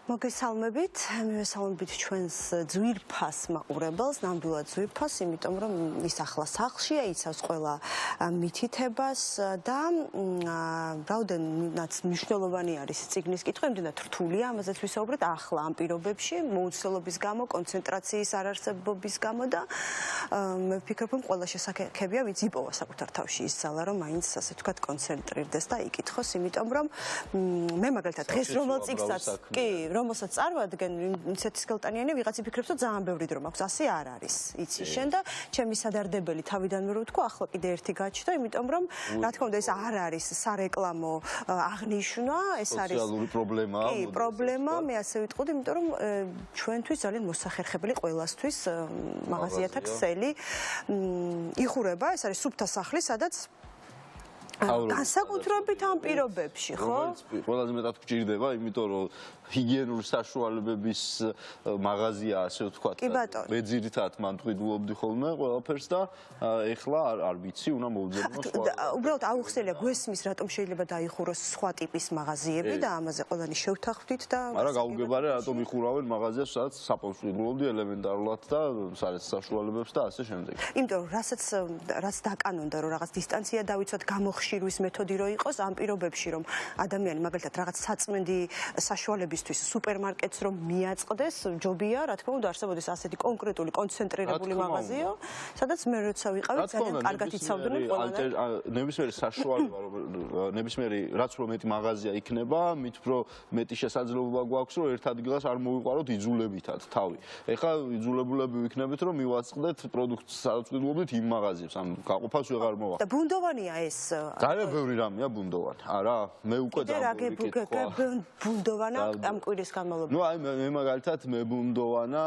მოგესალმებით, მივესალმებით ჩვენს ძვირფას მაყურებელს, ნამდვილად ძვირფას, იმიტომ რომ ის ახლა სახლშია, იცავს ყველა მითითებას და რაოდენად მნიშვნელოვანი არის წიგნის კითხვა, იმდენად რთულია, ამაზეც ვისაუბრეთ ახლა ამ პირობებში, მოუცდელობის გამო, კონცენტრაციის არარსებობის გამო და მე ვფიქრობ, რომ ყველა შესაძლებელია, ვინც იპოვა საკუთარ თავში ის ძალა, რომ მაინც ასე ვთქვათ კონცენტრირდეს და იკითხოს, იმიტომ რომ მე მაგალითად დღეს რომელ წიგნსაც კი რომელსაც წარვადგენ ისეთი სკელტანიანი ვიღაც იფიქრებს რომ ძალიან ბევრი დრო მაქვს ასე არ არის იცი შენ და ჩემი სადარდებელი თავიდანვე რომ ვთქვა ახლა კიდე ერთი გაჩნდა იმიტომ რომ რა თქმა უნდა ეს არ არის სარეკლამო აღნიშვნა ეს არის სოციალური პრობლემაა კი პრობლემა მე ასე ვიტყოდი იმიტომ რომ ჩვენთვის ძალიან მოსახერხებელი ყველასთვის მაღაზიათა ქსელი იხურება ეს არის სუფთა სახლი სადაც განსაკუთრებით ამ პირობებში, ხო? ყველაზე მეტად გვჭირდება, იმიტომ რომ ჰიგიენური საშუალებების მაღაზია, ასე ვთქვათ, მე ძირითადად მან მტყიდულობდი ხოლმე ყველაფერს და ეხლა არ ვიცი, უნდა მოვძებნო სხვა. უბრალოდ აუხსნელია გვესმის, რატომ შეიძლება დაიხუროს სხვა ტიპის მაღაზიები და ამაზე ყველანი შევთანხმდით და არა გაუგებარი, რატომ იხურავენ მაღაზიას, სადაც საპონს ვიღულობდი ელემენტარულად და სადაც საშუალებებს და ასე შემდეგ. იმიტომ რომ რაც დაკანონდა რომ რაღაც დისტანცია დავიცვათ გამოხშირვის მეთოდი რო იყოს ამ პირობებში რომ ადამიანი მაგალითად რაღაც საწმენდი საშუალებისთვის სუპერმარკეტს რომ მიაწყდეს ჯობია რა თქმა უნდა არსებობდეს ასეთი კონკრეტული კონცენტრირებული მაღაზია სადაც მე როცა ვიყავი ძალიან კარგად იცავდნენ ყველანი ნებისმიერი საშუალება ნებისმიერი რაც უფრო მეტი მაღაზია იქნება მით უფრო მეტი შესაძლებლობა გვაქვს რომ ერთ ადგილას არ მოვიყვაროთ იძულებითად თავი ეხლა იძულებულები ვიქნებით რომ მივაწყდეთ პროდუქტს სადაც ვიდულობთ იმ მაღაზიებს ანუ გაყოფას ვეღარ მოვა და ბუნდოვანია ეს ძალიან ბევრი რამეა ბუნდოვანი. არა, მე უკვე ბუნდოვანა ამ კვირის განმავლობაში. ნუ აი მე მაგალითად მე ბუნდოვანა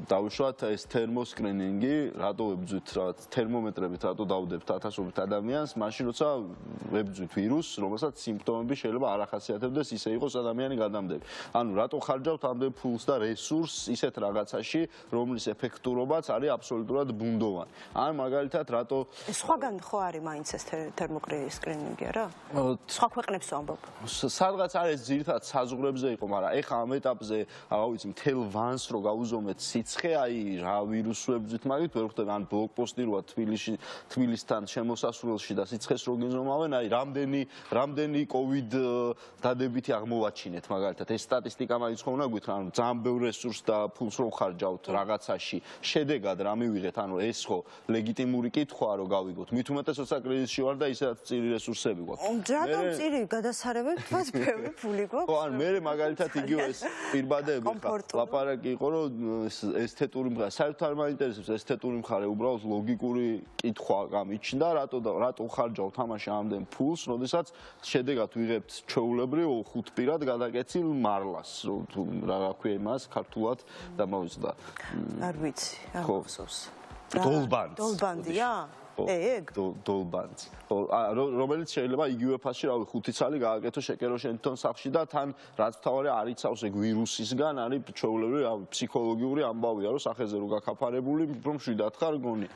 დავუშვათ ეს თერმოსკრინინგი, რატო ვებძვით რაღაც თერმომეტრებით რატო დავდებთ ათასობით ადამიანს, მაშინ როცა ვებძვით ვირუსს, რომელსაც სიმპტომები შეიძლება არ ახასიათებდეს, ისე იყოს ადამიანი გადამდები. ანუ რატო ხარჯავთ ამდენ ფულს და რესურსს ისეთ რაღაცაში, რომლის ეფექტურობაც არის აბსოლუტურად ბუნდოვანი. ან მაგალითად რატო სხვაგან ხო არის მაინც ეს თერმოსკრინინგი არა? სხვა ქვეყნებს ვამბობ. სადღაც არის ძირითადად საზღვრებზე იყო, მაგრამ ეხა ამ ეტაპზე, აღარ ვიცი, მთელ ვანს რო გავუზომეთ სიცხე, აი რა ვირუსს ვებძვით მაგით, ვერ ხვდები ან ბლოკპოსტი როა თბილისთან შემოსასვლელში და სიცხეს რო გიზომავენ, აი რამდენი კოვიდ დადებითი აღმოვაჩინეთ მაგალითად. ეს სტატისტიკა მაინც ხომ უნდა გითხრა, ანუ ძალიან ბევრ რესურსს და ფულს რო ხარჯავთ რაღაცაში. შედეგად რა მივიღეთ, ანუ ეს ხო ლეგიტიმური კითხვაა რო გავიგოთ. მით უმეტეს როცა კრიზისში ვარ და ისედაც წირი რესურსები გვაქვს. რატომ წირი გადასარევებ თავს ბევრი ფული გვაქვს? ხო, ან მე მაგალითად იგივე ეს პირბადები ლაპარაკი იყო რომ ესთეტური მხარე, საერთოდ არ მაინტერესებს ესთეტური მხარე, უბრალოდ ლოგიკური კითხვა გამიჩნდა, რატო ხარჯავთ თამაში ამდენ ფულს, როდესაც შედეგად ვიღებთ ჩვეულებრივ ხუთპირად გადაკეცილ მარლას, თუ რა ქვია იმას ქართულად და მოვიცდა. არ ვიცი, არ მახსოვს. დოლბანდია? ეგ დოლბანდს. რომელიც შეიძლება იგივე ფასში, რავი, 5 წელი გააკეთო შეკერო შენ თვითონ სახლში და თან რაც მთავარი არ იცავს ეგ ვირუსისგან, არის ჩვეულებრივი, რავი, ფსიქოლოგიური ამბავია, რომ სახეზე რო გაქაფარებული, რომ მშვიდად ხარ გონი.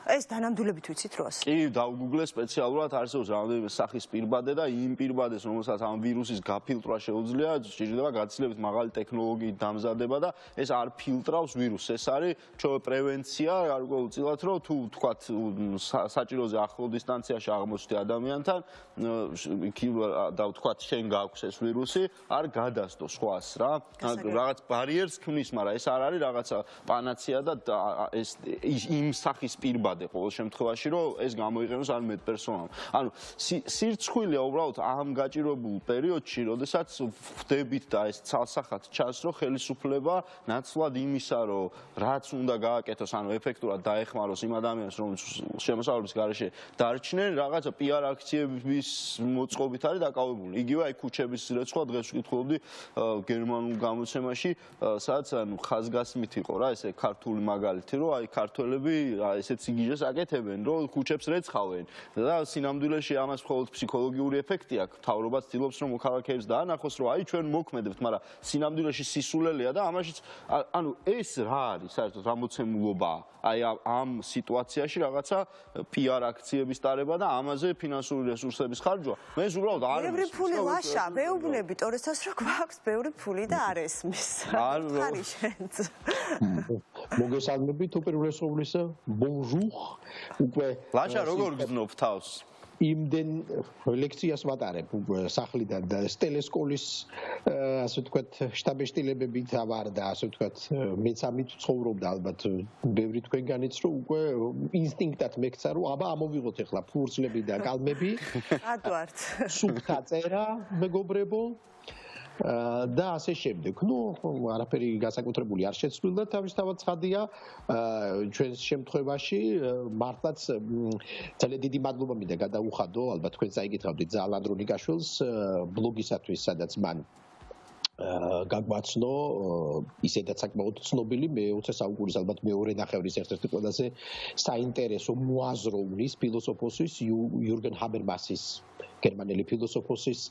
ეს დანამდვილებით ვიცით როს? კი, დავგუგლე სპეციალურად არსებობს რამდენიმე სახის პირბადე და იმ პირბადეს, რომელსაც ამ ვირუსის გაფილტრვა შეუძლია, სჭირდება გაცილებით მაღალი ტექნოლოგიით დამზადება და ეს არ ფილტრავს ვირუსს. ეს არის ჩვენ პრევენცია, გარკვეულწილად, რომ თუ თქვათ საჭიროზე ახლო დისტანციაში აღმოჩნდი ადამიანთან, და თქვათ შენ გაქვს ეს ვირუსი, არ გადასდო სხვას რა. რაღაც ბარიერს ქმნის, მაგრამ ეს არ არის რაღაცა პანაცეა და ეს იმ სახის პირბადე ყოველ შემთხვევაში რომ ეს გამოიყენოს არ მეტ პერსონალ. ანუ სირცხვილია უბრალოდ ამ გაჭირებულ პერიოდში, როდესაც ვხვდებით და ეს ცალსახად ჩანს, რომ ხელისუფლება ნაცვლად იმისა, რომ რაც უნდა გააკეთოს, ანუ ეფექტურად დაეხმაროს იმ ადამიანებს, რომლებიც შემოსავლების გარეშე დარჩნენ, რაღაცა PR აქციების მოწყობით არის დაკავებული. იგივე აი ქუჩების რეცხვა დღეს ვკითხულობდი გერმანულ გამოცემაში, სადაც ანუ ხაზგასმით იყო რა, ესე ქართული მაგალითი, რომ აი ქართველები ესეც სიგიჟეს აკეთებენ, რომ ქუჩებს რეცხავენ და სინამდვილეში ამას მხოლოდ ფსიქოლოგიური ეფექტი აქვს. მთავრობა ცდილობს, რომ მოქალაქეებს დაანახოს, რომ აი ჩვენ მოქმედებთ, მაგრამ სინამდვილეში სისულელეა და ამაშიც ანუ ეს რა არის საერთოდ რა მოცემულობაა? აი ამ სიტუაციაში რაღაცა PR აქციების ტარება და ამაზე ფინანსური რესურსების ხარჯვა. მე უბრალოდ არ ბევრი ფული ლაშა, მეუბნები ტორესას რა გვაქვს ბევრი ფული და არ ესმის. ხარი შენც. მოგესალმებით უპირველესობლისა, bonjour. უკვე ლაშა როგორ გძნობ თავს? იმდენ ლექციას ვატარებ სახლიდან და სტელესკოლის ასე ვთქვათ შტაბეშტილებებით ვარ და ასე ვთქვათ მეც ამით ცხოვრობდა ალბათ ბევრი თქვენგანიც რომ უკვე ინსტინქტად მეკცა რომ აბა ამოვიღოთ ახლა ფურცლები და კალმები რატო არც სუფთა წერა მეგობრებო და ასე შემდეგ. ნუ არაფერი განსაკუთრებული არ შეცვლილა თავისთავად ცხადია ჩვენს შემთხვევაში მართლაც ძალიან დიდი მადლობა მინდა გადაუხადო ალბათ თქვენ წაიკითხავდით ზაალ ანდრონიკაშვილს ბლოგისათვის სადაც მან გაგვაცნო ისედაც საკმაოდ ცნობილი მე-20 საუკუნის ალბათ მეორე ნახევრის ერთ-ერთი ყველაზე საინტერესო მოაზროვნის ფილოსოფოსის იურგენ ჰაბერმასის გერმანელი ფილოსოფოსის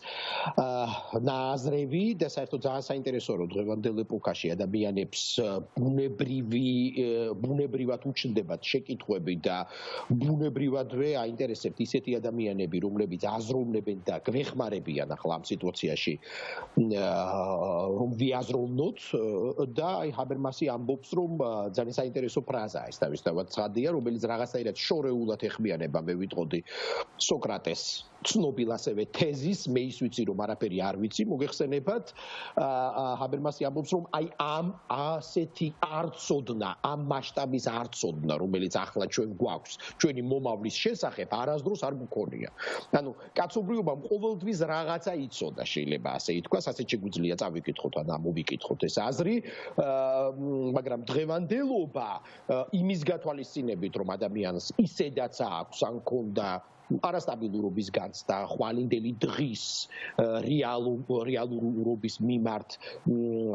ნაზრები და საერთოდ ძალიან საინტერესოა რომ დღევანდელ ეპოქაში ადამიანებს ბუნებრივად უჩნდებათ შეკითხვები და ბუნებრივადვე აინტერესებთ ისეთი ადამიანები რომლებიც აზროვნებენ და გვეხმარებიან ახლა ამ სიტუაციაში რომ ვიაზროვნოთ და აი ჰაბერმასი ამბობს რომ ძალიან საინტერესო ფრაზაა ეს თავისთავად ცხადია რომელიც რაღაცაირად შორეულად ეხმიანება მე ვიტყოდი სოკრატეს ცნობილ ასევე თეზის მე ის ვიცი რომ არაფერი არ ვიცი მოგეხსენებათ ჰაბერმასი ამბობს რომ აი ამ ასეთი არცოდნა ამ მასშტაბის არცოდნა რომელიც ახლა ჩვენ გვაქვს ჩვენი მომავლის შესახებ არასდროს არ გქონია ანუ კაცობრიობამ ყოველთვის რაღაცა იცოდა შეიძლება ასე ითქვას ასე შეგვიძლია წავიკითხოთ ან ამოვიკითხოთ ეს აზრი მაგრამ დღევანდელობა იმის გათვალისწინებით რომ ადამიანს ისედაც აქვს ან ქონდა არასტაბილურობის განცდა, ხვალინდელი დღის რეალურობის მიმართ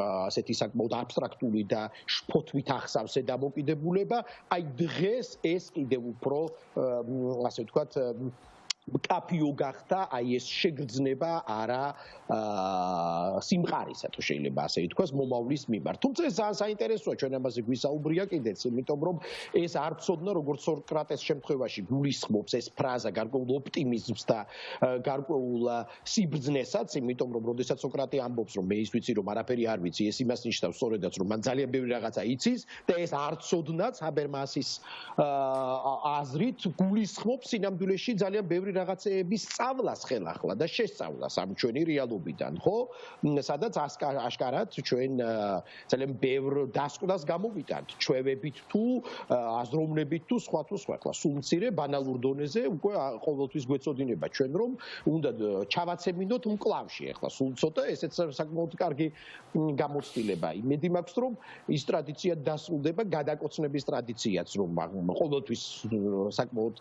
ასეთი საკმაოდ აბსტრაქტული და შფოთვით ახსავსე დამოკიდებულება, აი დღეს ეს კიდევ უფრო ასე ვთქვათ კაფიო გახდა აი ეს შეგრძნება არა სიმყარისა თუ შეიძლება ასე ითქვას მომავლის მიმართ. თუმცა ეს ძალიან საინტერესოა ჩვენ ამაზე გვისაუბრია კიდეც, იმიტომ რომ ეს არ ცოდნა როგორც სოკრატეს შემთხვევაში გულისხმობს ეს ფრაზა გარკვეულ ოპტიმიზმს და გარკვეულ სიბრძნესაც, იმიტომ რომ როდესაც სოკრატე ამბობს რომ მე ის ვიცი რომ არაფერი არ ვიცი, ეს იმას ნიშნავს სწორედაც რომ მან ძალიან ბევრი რაღაცა იცის და ეს არ ცოდნაც ჰაბერმასის აზრით გულისხმობს სინამდვილეში ძალიან ბევრი რაღაცეების სწავლას ხელახლა და შესწავლას ამ ჩვენი რეალობიდან, ხო? სადაც აშკარად ჩვენ ძალიან ბევრ დასკვნას გამოვიტანთ, ჩვევებით თუ აზროვნებით თუ სხვა. სულ მცირე ბანალურ დონეზე უკვე ყოველთვის გვეწოდინება ჩვენ რომ უნდა ჩავაცემინოთ მკლავში ახლა სულ ცოტა ესეც საკმაოდ კარგი გამოცდილება. იმედი მაქვს რომ ის ტრადიცია დასრულდება, გადაკოცნების ტრადიციაც რომ ყოველთვის საკმაოდ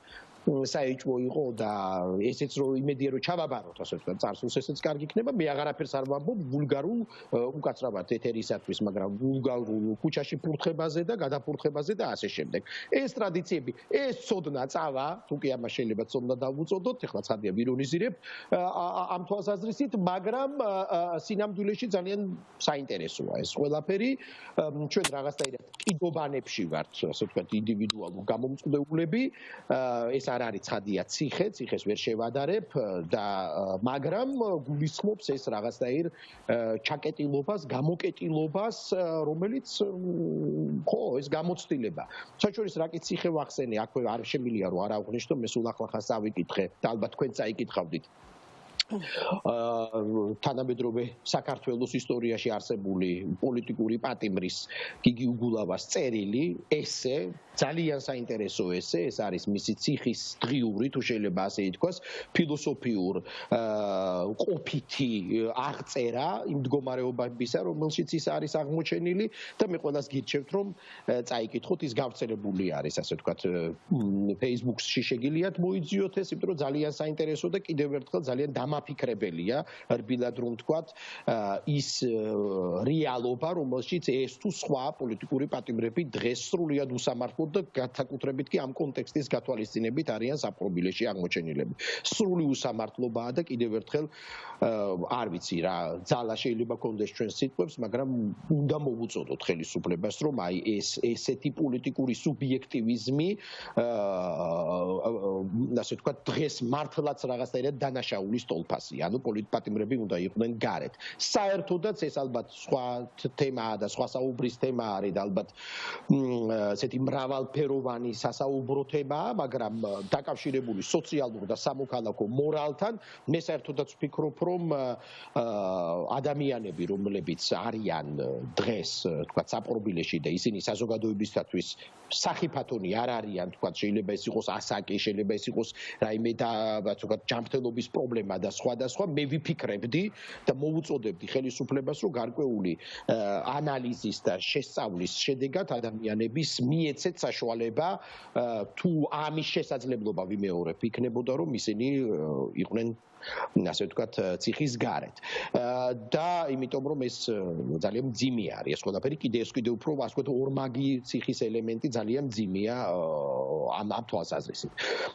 საეჭვო იყო და ესეც რომ იმედია რომ ჩავაბაროთ ასე ვთქვათ წარსულს ესეც კარგი იქნება მე აღარაფერს არ ვამბობ ვულგარულ უკაცრავად ეთერისათვის მაგრამ ვულგარულ ქუჩაში ფურთხებაზე და გადაფურთხებაზე და ასე შემდეგ ეს ტრადიციები ეს ცოდნა წავა თუ კი ამას შეიძლება ცოდნა დავუწოდოთ ეხლა ცხადია ვირონიზირებ ამ თვალსაზრისით მაგრამ სინამდვილეში ძალიან საინტერესოა ეს ყველაფერი ჩვენ რაღაცაირად კიდობანებში ვართ ასე ვთქვათ ინდივიდუალურ გამომწყდეულები ეს არ არის ცხადია ციხეს ვერ შევადარებ და მაგრამ გულისხმობს ეს რაღაცაირ ჩაკეტილობას, გამოკეტილობას, რომელიც ხო, ეს გამოცდილება. საჩვერის რა კი ციხე ვახსენე, აქვე არ შემილია რომ არ აღვნიშნო, მე სულ ახლახანს წავიკითხე და ალბათ თქვენ წაიკითხავდით. თანამედროვე საქართველოს ისტორიაში არსებული პოლიტიკური პატიმრის გიგი უგულავას წერილი ესე ძალიან საინტერესო ესე ეს არის მისი ციხის დღიური თუ შეიძლება ასე ითქვას ფილოსოფიურ ყოფითი აღწერა იმ მდგომარეობებისა რომელშიც ის არის აღმოჩენილი და მე ყველას გირჩევთ რომ წაიკითხოთ ის გავრცელებული არის ასე ვთქვათ Facebook-ში შეგიძლიათ მოიძიოთ ეს იმიტომ რომ ძალიან საინტერესო და კიდევ ერთხელ ძალიან დამაფიქრებელია რბილად რომ ვთქვათ ის რეალობა, რომელშიც ეს თუ სხვა პოლიტიკური პატიმრები დღეს სრულიად უსამართლოდ და განსაკუთრებით კი ამ კონტექსტის გათვალისწინებით არიან საპყრობილეში აღმოჩენილები. სრული უსამართლობაა და კიდევ ერთხელ არ ვიცი რა ძალა შეიძლება კონდეს ჩვენს სიტყვებს, მაგრამ უნდა მოვუწოდოთ ხელისუფლებას, რომ აი ესეთი პოლიტიკური სუბიექტივიზმი ასე ვთქვათ დღეს მართლაც რაღაცნაირად დანაშაულის ტოლფასია. ანუ პოლიტპატიმრები უნდა იყვნენ გარეთ. საერთოდაც ეს ალბათ სხვა თემაა და სხვა საუბრის თემა არის და ალბათ ესეთი მრავალფეროვანი სასაუბრო თემაა, მაგრამ დაკავშირებული სოციალურ და სამოქალაქო მორალთან მე საერთოდაც ვფიქრობ, რომ ადამიანები, რომლებიც არიან დღეს თქვათ საპყრობილეში და ისინი საზოგადოებისათვის სახიფათონი არ არიან, თქვათ შეიძლება ეს იყოს ასაკი, შეიძლება ეს იყოს რაიმე და თქვათ ჯანმრთელობის პრობლემა და სხვა, მე ვიფიქრებდი და მოვუწოდებდი ხელისუფლებას, რომ გარკვეული ანალიზის და შესწავლის შედეგად ადამიანების მიეცეთ საშუალება თუ ამის შესაძლებლობა ვიმეორებ იქნებოდა, რომ ისინი იყვნენ ასე ვთქვათ ციხის გარეთ და იმიტომ რომ ეს ძალიან მძიმე არის ეს ყველაფერი კიდე უფრო ასე ვთქვათ ორმაგი ციხის ელემენტი ძალიან მძიმეა ამ თვალსაზრისით.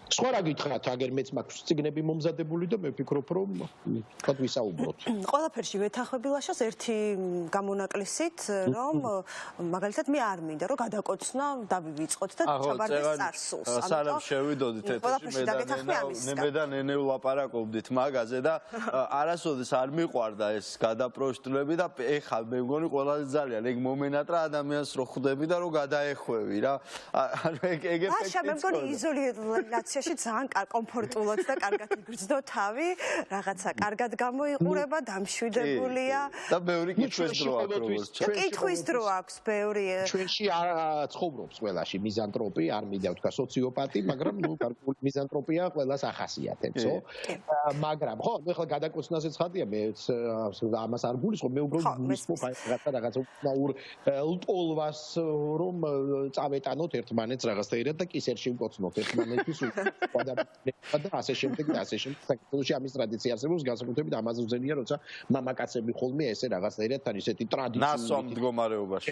სხვა რა გითხრათ, აგერ მეც მაქვს წიგნები მომზადებული და მე ვფიქრობ რომ თქვათ ვისაუბროთ. ყველაფერში ვეთანხმები ლაშას ერთი გამონაკლისით, რომ მაგალითად მე არ მინდა რომ გადაკოცნა დავივიწყოთ და ჩაბარდეს წარსულს. სანამ შევიდოდით ეთერში მე და ნენე ვლაპარაკობდით მაგაზე და არასოდეს არ მიყვარდა ეს გადაპროშტლები და ეხლა მე მგონი ყველაზე ძალიან ეგ მომენატრა ადამიანს რო ხვდები და რო გადაეხვევი რა. ეგ ეფექტი. მე მგონი იზოლაციაში ძალიან კომფორტულად და კარგად იგრძნო თავი, რაღაცა კარგად გამოიყურება, დამშვიდებულია. და ბევრი კითხვის დრო აქვს როგორც. კითხვის დრო აქვს ბევრი. ჩვენში ცხოვრობს ყველაში მიზანტროპი, არ მინდა ვთქვა სოციოპატი, მაგრამ ნუ გარკვეული მიზანტროპია ყველას ახასიათებს, ხო? მაგრამ ხო, მე ხლა გადაკოცნაზე ცხადია, მე ამას არ გულისხმობ, მე უბრალოდ გულისხმობ რაღაცა უცნაურ ლტოლვას, რომ წავეტანოთ ერთმანეთს რაღაცნაირად და კისერში ვკოცნოთ ერთმანეთის და ასე შემდეგ და ასე შემდეგ. საქართველოში ამის ტრადიცია არსებობს, განსაკუთრებით ამაზე ვზენია, როცა მამაკაცები ხოლმე ესე რაღაცნაირად თან ისეთი ტრადიციული ნასვამ მდგომარეობაში.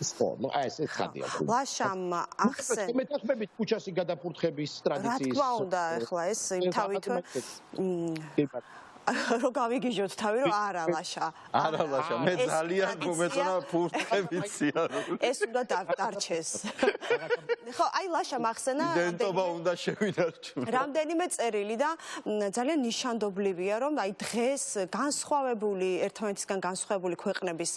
ხო, ну ეს ცხადია. ლაშამ ახსენ. მე თახმებით ქუჩაში გადაფურთხების ტრადიციის. რა თქმა უნდა, ახლა ეს თავით რო გავიგიჟოთ თავი რომ არა ლაშა. არა ლაშა, მე ძალიან მომეწონა ფურთხებიცია. ეს უნდა დარჩეს. ხო, აი ლაშა მახსენა იდენტობა უნდა შევინარჩუნო. რამდენიმე წერილი და ძალიან ნიშანდობლივია, რომ აი დღეს განსხვავებული ერთმანეთისგან განსხვავებული ქვეყნების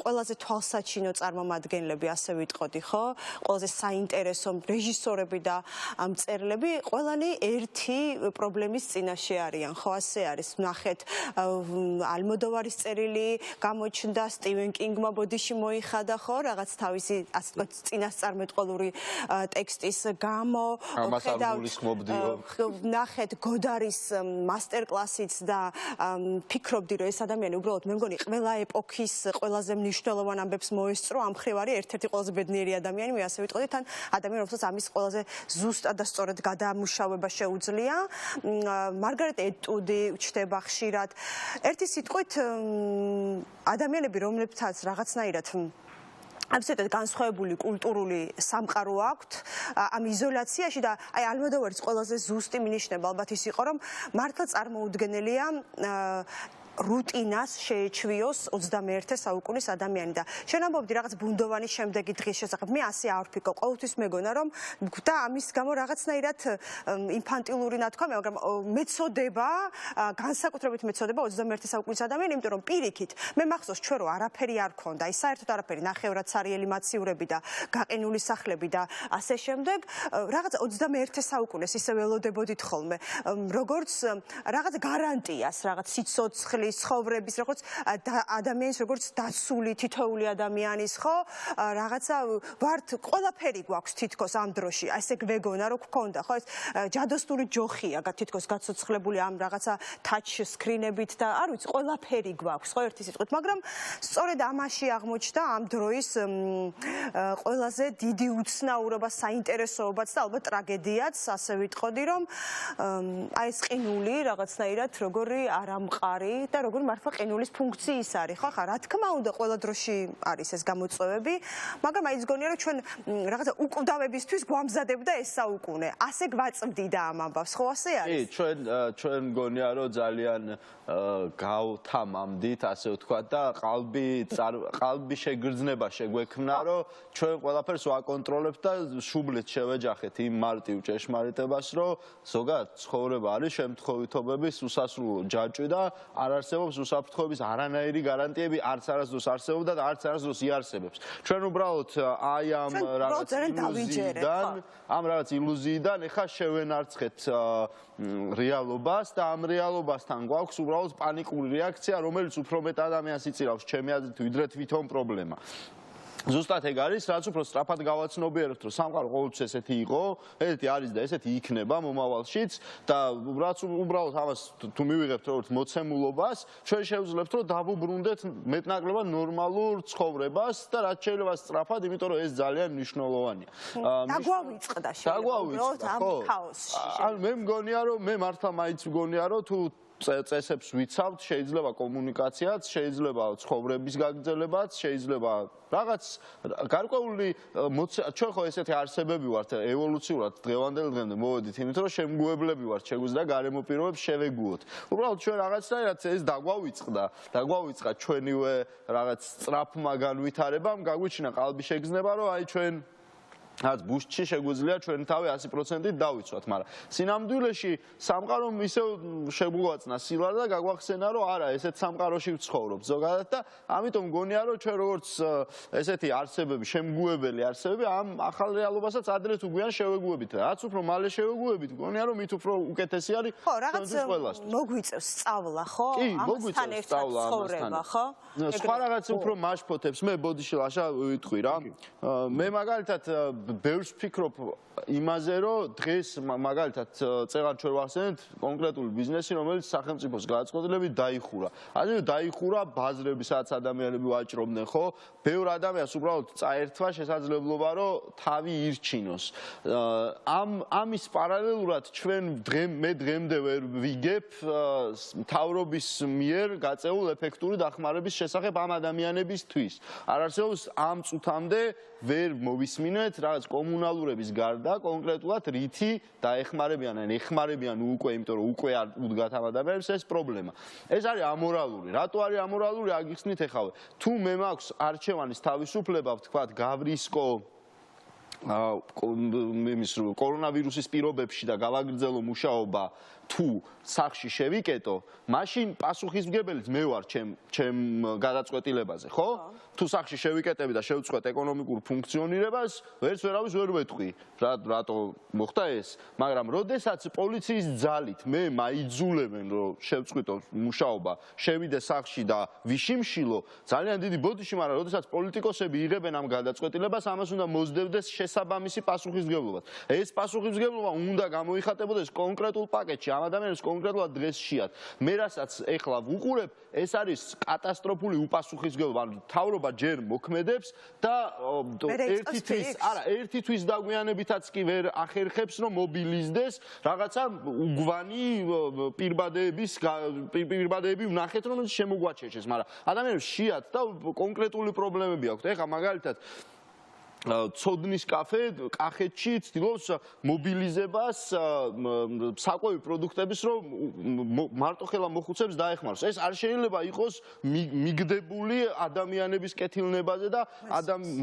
ყველაზე თვალსაჩინო წარმომადგენლები, ასე ვიტყოდი, ხო? ყველაზე საინტერესო რეჟისორები და მწერლები ყველანი ერთი პრობლემის წინაშე არიან, ხო, ასე არის. ნახეთ ალმოდოვარის წერილი გამოჩნდა, სტივენ კინგმა ბოდიში მოიხადა, ხო, რაღაც თავისი ასე ვთქვათ წინასწარმეტყველური ტექსტის გამო. ნახეთ გოდარის მასტერკლასიც და ფიქრობდი რომ ეს ადამიანი უბრალოდ მე მგონი ყველა ეპოქის ყველაზე მნიშვნელოვან ამბებს მოესწრო, ამ მხრივ არის ერთ-ერთი ყველაზე ბედნიერი ადამიანი, მე ასე ვიტყოდი, თან ადამიანი რომელსაც ამის ყველაზე ზუსტად და სწორად გადამუშავება შეუძლია. მარგარეტ ეტუდი ჩდება ხშირად. ერთი სიტყვით ადამიანები, რომლებსაც რაღაცნაირად აბსოლუტურად განსხვავებული კულტურული სამყარო აქვთ ამ იზოლაციაში და აი ალმოდოვარის ყველაზე ზუსტი მინიშნება ალბათ ის იყო, რომ მართლა წარმოუდგენელია რუტინას შეეჩვიოს 21 საუკუნის ადამიანი და შენ ამბობდი რაღაც ბუნდოვანის შემდეგი დღის შესახებ. მე ასე არ ვფიქრობ. ყოველთვის მეგონა რომ და ამის გამო რაღაცნაირად ინფანტილური ნათქვამი, მაგრამ მეწოდება, განსაკუთრებით მეწოდება 21 საუკუნის ადამიანი, იმიტომ რომ პირიქით მე მახსოვს ჩვენ რო არაფერი არ ქონდა, აი საერთოდ არაფერი, ნახევრად ცარიელი მაცივრები და გაყინული სახლები და ასე შემდეგ, რაღაც 21 საუკუნეს ისე ველოდებოდით ხოლმე, როგორც რაღაც გარანტიას, რაღაც სიცოცხლის სახლის ცხოვრების როგორც ადამიანის როგორც დაცული თითოეული ადამიანის ხო რაღაცა ვართ ყველაფერი გვაქვს თითქოს ამ დროში ესე გვეგონა რომ გქონდა ხო ეს ჯადოსნური ჯოხია თითქოს გაცოცხლებული ამ რაღაცა touch screen-ებით და არ ვიცი ყველაფერი გვაქვს ხო ერთი სიტყვით მაგრამ სწორედ ამაში აღმოჩნდა ამ დროის ყველაზე დიდი უცნაურობა საინტერესოებაც და ალბათ ტრაგედიაც ასე ვიტყოდი რომ აი ეს ყინული რაღაცნაირად როგორი არამყარი და როგორი მართლა ყინულის ფუნქციის არის ხო ხა რა თქმა უნდა ყველა დროში არის ეს გამოწვევები მაგრამ აი გონია რომ ჩვენ რაღაცა უკვდავებისთვის გვამზადებდა ეს საუკუნე ასე გვაწვდიდა ამ ამბავს ხო ასე არის კი ჩვენ გონია რომ ძალიან გავთამამდით ასე ვთქვათ და ყალბი შეგრძნება შეგვექმნა რომ ჩვენ ყველაფერს ვაკონტროლებთ და შუბლით შევეჯახეთ იმ მარტივ ჭეშმარიტებას რომ ზოგადად ცხოვრება არის შემთხვევითობების უსასრულო ჯაჭვი და არ არსებობს უსაფრთხოების არანაირი გარანტიები არც არასდროს არსებობდა და არც არასდროს იარსებებს ჩვენ უბრალოდ აი ამ რაღაც ილუზიიდან ეხა შევენარცხეთ რეალობას და ამ რეალობასთან გვაქვს უბრალოდ პანიკური რეაქცია რომელიც უფრო მეტ ადამიანს იწირავს ჩემი აზრით ვიდრე თვითონ პრობლემა ზუსტად ეგ არის, რაც უფრო სწრაფად გავაცნობიერებთ, რომ სამყარო ყოველთვის ესეთი იყო, ესეთი არის და ესეთი იქნება მომავალშიც და რაც უბრალოდ ამას თუ მივიღებთ როგორც მოცემულობას, ჩვენ შევძლებთ, რომ დავუბრუნდეთ მეტნაკლებად ნორმალურ ცხოვრებას და რაც შეიძლება სწრაფად, იმიტომ რომ ეს ძალიან მნიშვნელოვანია. დაგვავიწყდა შეიძლება ამ ქაოსში. ანუ მე მგონია, რომ მე მართლა მაინც მგონია, რომ თუ წესებს ვიცავთ, შეიძლება კომუნიკაციაც, შეიძლება ცხოვრების გაგრძელებაც, შეიძლება რაღაც გარკვეული ჩვენ ხო ესეთი არსებები ვართ ევოლუციურად დღევანდელ დღემდე მოვედით იმით რომ შემგუებლები ვართ შეგვიძლია გარემო პირობებს შევეგუოთ. უბრალოდ ჩვენ რაღაცნაირად ეს დაგვავიწყდა ჩვენივე რაღაც სწრაფმა განვითარებამ გაგვიჩინა ყალბი შეგრძნება რომ აი ჩვენ რაც ბუშტში შეგვიძლია ჩვენ თავი 100%-ით დავიცვათ, მაგრამ სინამდვილეში სამყარომ ისევ შეგვუაწნა სილა და გაგვახსენა, რომ არა, ესეთ სამყაროში ვცხოვრობ ზოგადად და ამიტომ მგონია, რომ ჩვენ როგორც ესეთი არსებები, შემგუებელი არსებები ამ ახალ რეალობასაც ადრე თუ გვიან შევეგუებით. რაც უფრო მალე შევეგუებით, მგონია, რომ მით უფრო უკეთესი არის ჩვენთვის ყველასთვის. მოგვიწევს სწავლა, ხო? ამასთან ერთად ცხოვრება, ხო? სხვა რაღაც უფრო მაშფოთებს, მე ბოდიში ლაშა ვიტყვი რა. მე მაგალითად ბევრს ვფიქრობ იმაზე, რომ დღეს მაგალითად წეღარ ჩვენ ვახსენეთ კონკრეტული ბიზნესი, რომელიც სახელმწიფოს გადაწყვეტილებით დაიხურა. ასევე დაიხურა ბაზრები, სადაც ადამიანები ვაჭრობდნენ, ხო? ბევრ ადამიანს უბრალოდ წაერთვა შესაძლებლობა, რომ თავი ირჩინოს. ამის პარალელურად ჩვენ მე დღემდე ვერ ვიგებ მთავრობის მიერ გაწეულ ეფექტური დახმარების შესახებ ამ ადამიანებისთვის. არ არსებობს ამ წუთამდე ვერ მოვისმინეთ რაღაც კომუნალურების გარდა კონკრეტულად რითი დაეხმარებიან, ან ეხმარებიან უკვე, იმიტომ რომ უკვე არ უდგათ ამ ადამიანებს ეს პრობლემა. ეს არის ამორალური. რატო არის ამორალური? აგიხსნით ეხავე. თუ მე მაქვს არჩევანის თავისუფლება, ვთქვათ, გავრისკო კორონავირუსის პირობებში და გავაგრძელო მუშაობა თუ სახში შევიკეტო, მაშინ პასუხისმგებელიც მე ვარ ჩემ გადაწყვეტილებაზე, ხო? თუ სახში შევიკეტები და შევწყვეტ ეკონომიკურ ფუნქციონირებას, ვერავის ვერ ვეთყვი, რატო მოხდა ეს, მაგრამ როდესაც პოლიციის ძალით მე მაიძულებენ, რომ შევწყვიტო მუშაობა, შევიდე სახში და ვიშიმშილო, ძალიან დიდი ბოდიში, მაგრამ როდესაც პოლიტიკოსები იღებენ ამ გადაწყვეტილებას, ამას უნდა მოსდევდეს შესაბამისი პასუხისმგებლობა. ეს პასუხისმგებლობა უნდა გამოიხატებოდეს კონკრეტულ პაკეტში, ამ ადამიანებს კონკრეტულად დღეს შეათ. მე რასაც ეხლა ვუყურებ, ეს არის კატასტროფული უპასუხისმგებლობა. ანუ თავრობა ჯერ მოქმედებს და ერთი თვის დაგვიანებითაც კი ვერ ახერხებს, რომ მობილიზდეს რაღაცა უგვანი პირბადეები ვნახეთ, რომელიც შემოგვაჩერჩეს, მაგრამ ადამიანებს შეათ და კონკრეტული პრობლემები აქვთ. ეხლა მაგალითად ცოდნის კახეთში ცდილობს მობილიზებას საკვები პროდუქტების რომ მარტოხელა მოხუცებს დაეხმაროს. ეს არ შეიძლება იყოს მიგდებული ადამიანების კეთილნებაზე და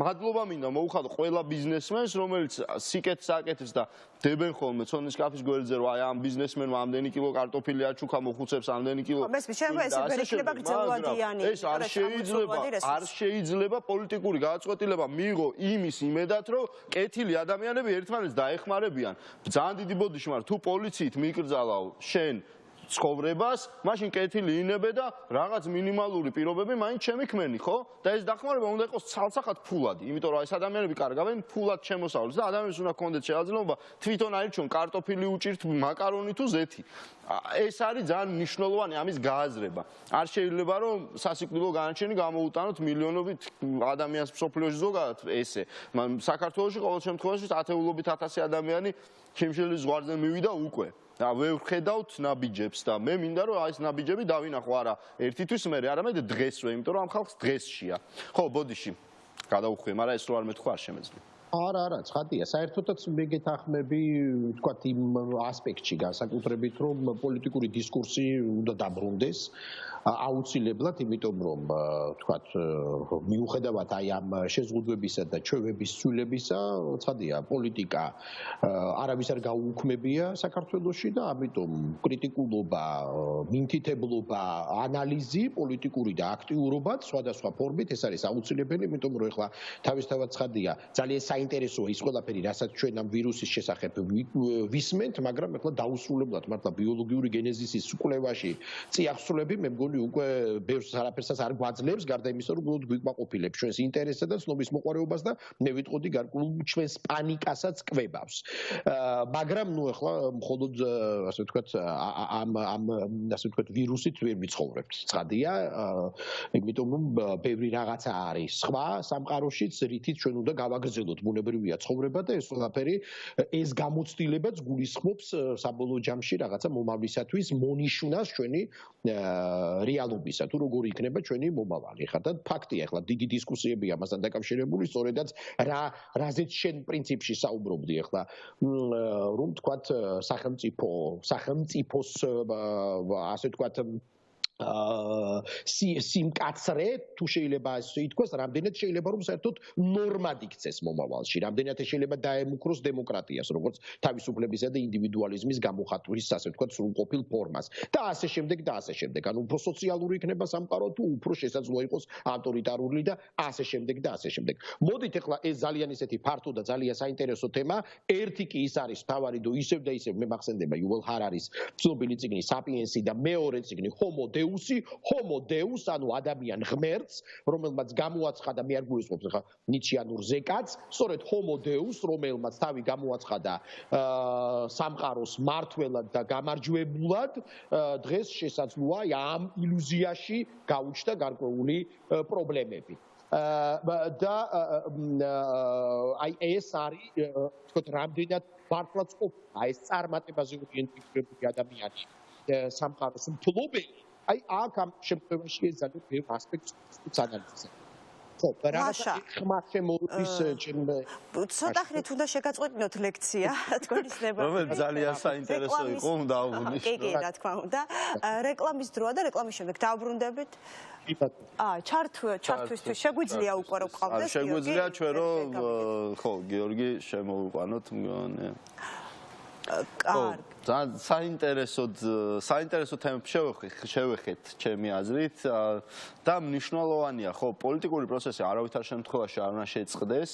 მადლობა მინდა მოუხადო ყველა ბიზნესმენს, რომელიც სიკეთს აკეთებს და დებენ ხოლმე ცოდნის კაფის გვერდზე, რომ აი ამ ბიზნესმენმა ამდენი კილო კარტოფილი აჩუქა მოხუცებს ამდენი კილო. ეს არ შეიძლება პოლიტიკური გადაწყვეტილება მიიღო იმის იმედად, რომ კეთილი ადამიანები ერთმანეთს დაეხმარებიან. ძალიან დიდი ბოდიში, მაგრამ თუ პოლიციით მიკრძალავ შენ ცხოვრებას, მაშინ კეთილი ინებე და რაღაც მინიმალური პირობები მაინც შემიქმენი, ხო? და ეს დახმარება უნდა იყოს ცალსახად ფულადი, იმიტომ რომ ეს ადამიანები კარგავენ ფულად შემოსავლებს და ადამიანს უნდა კონდეთ შესაძლებლობა თვითონ აირჩიონ კარტოფილი უჭირთ, მაკარონი თუ ზეთი. ეს არის ძალიან მნიშვნელოვანი ამის გააზრება. არ შეიძლება რომ სასიკვდილო განაჩენი გამოუტანოთ მილიონობით ადამიანს მსოფლიოში ზოგადად ესე. საქართველოში ყოველ შემთხვევაში ათეულობით ათასი ადამიანი ჩიმშილის ზღვარზე მივიდა უკვე. და ვერ ვხედავთ ნაბიჯებს და მე მინდა რომ ეს ნაბიჯები დავინახო არა ერთი თვის მერე, არამედ დღესვე, იმიტომ რომ ამ ხალხს დღესშია. ხო, ბოდიში გადავუხვიე, მაგრამ ეს რო არ მეთქვა არ შემეძლო. არა, ცხადია. საერთოდაც მე გეთანხმები, თქვათ იმ ასპექტში განსაკუთრებით, რომ პოლიტიკური დისკურსი უნდა დაბრუნდეს. აუცილებლად, იმიტომ რომ თქვათ მიუხედავად აი ამ შეზღუდვებისა და ჩვევების ცვლილებისა, ცხადია, პოლიტიკა არავის არ გაუუქმებია საქართველოში და ამიტომ კრიტიკულობა, მიმთითებლობა, ანალიზი, პოლიტიკური და აქტიურობა სხვადასხვა ფორმით ეს არის აუცილებელი, იმიტომ რომ ეხლა თავისთავად ცხადია, ძალიან საინტერესოა ის ყველაფერი, რასაც ჩვენ ამ ვირუსის შესახებ ვისმენთ, მაგრამ ეხლა დაუსრულებლად მართლა ბიოლოგიური გენეზისის კვლევაში წიაღსვლები მე მგონი უკვე ბევრს არაფერსაც არ გვაძლევს, გარდა იმისა, რომ უბრალოდ გვიკმაყოფილებს ჩვენს ინტერესსა და ცნობის მოყვარეობას და მე ვიტყოდი გარკვეულ ჩვენს პანიკასაც კვებავს. მაგრამ ნუ ეხლა მხოლოდ ასე ვთქვათ ამ ასე ვთქვათ ვირუსით ვერ ვიცხოვრებთ. ცხადია, იმიტომ რომ ბევრი რაღაცა არის სხვა სამყაროშიც, რითიც ჩვენ უნდა გავაგრძელოთ ბუნებრივია ცხოვრება და ეს ყველაფერი ეს გამოცდილებაც გულისხმობს საბოლოო ჯამში რაღაცა მომავლისათვის მონიშნას ჩვენი რეალობისა თუ როგორი იქნება ჩვენი მომავალი. ხა და ფაქტია, ახლა დიდი დისკუსიები ამასთან დაკავშირებული, სწორედაც რაზეც შენ პრინციპში საუბრობდი, ახლა რომ თქვათ სახელმწიფოს ასე თქვათ სიმკაცრე თუ შეიძლება ასე ითქვას, რამდენად შეიძლება რომ საერთოდ ნორმად იქცეს მომავალში, რამდენად შეიძლება დაემუქროს დემოკრატიას, როგორც თავისუფლებისა და ინდივიდუალიზმის გამოხატვის, ასე ვთქვათ, სრულყოფილ ფორმას და ასე შემდეგ და ასე შემდეგ. ანუ უფრო სოციალური იქნება სამყარო თუ უფრო შესაძლოა იყოს ავტორიტარული და ასე შემდეგ და ასე შემდეგ. მოდით ახლა ეს ძალიან ისეთი ფართო და ძალიან საინტერესო თემა, ერთი კი ის არის მთავარი და ისევ და ისევ მე მახსენდება იუვალ ჰარარის ცნობილი წიგნი საპიენსი და მეორე წიგნი ჰომო homo deus, ანუ ადამიან ღმერთს, რომელმაც გამოაცხადა, მე არ გულისხმობს ახლა ნიჩიანურ ზეკაც, სწორედ homo deus, რომელმაც თავი გამოაცხადა სამყაროს მართველად და გამარჯვებულად, დღეს შესაძლოა ამ ილუზიაში გაუჩნდა გარკვეული პრობლემები. და აი ეს არის თქო რამდენად მართლაც ყოფა ეს წარმატებაზე ორიენტირებული ადამიანი სამყაროს მფლობელი. აი აქ ამ შემთხვევაში ეს ძალიან ბევრ ასპექტს ანალიზებს. ხო, რაღაცა ხმა შემოუდის ჩემ ცოტა ხნით უნდა შეგაწყვეტინოთ ლექცია თქვენის ნება. რომელიც ძალიან საინტერესო იყო, უნდა აღვნიშნო. კი, რა თქმა უნდა. რეკლამის დროა და რეკლამის შემდეგ დავბრუნდებით. ჩართვისთვის შეგვიძლია უკვე რომ ყავდეს გიორგი. შეგვიძლია ჩვენ რომ ხო, გიორგი შემოვიყვანოთ მგონი. ძალიან საინტერესო თემებს შევეხეთ ჩემი აზრით და მნიშვნელოვანია ხო პოლიტიკური პროცესი არავითარ შემთხვევაში არ უნდა შეწყდეს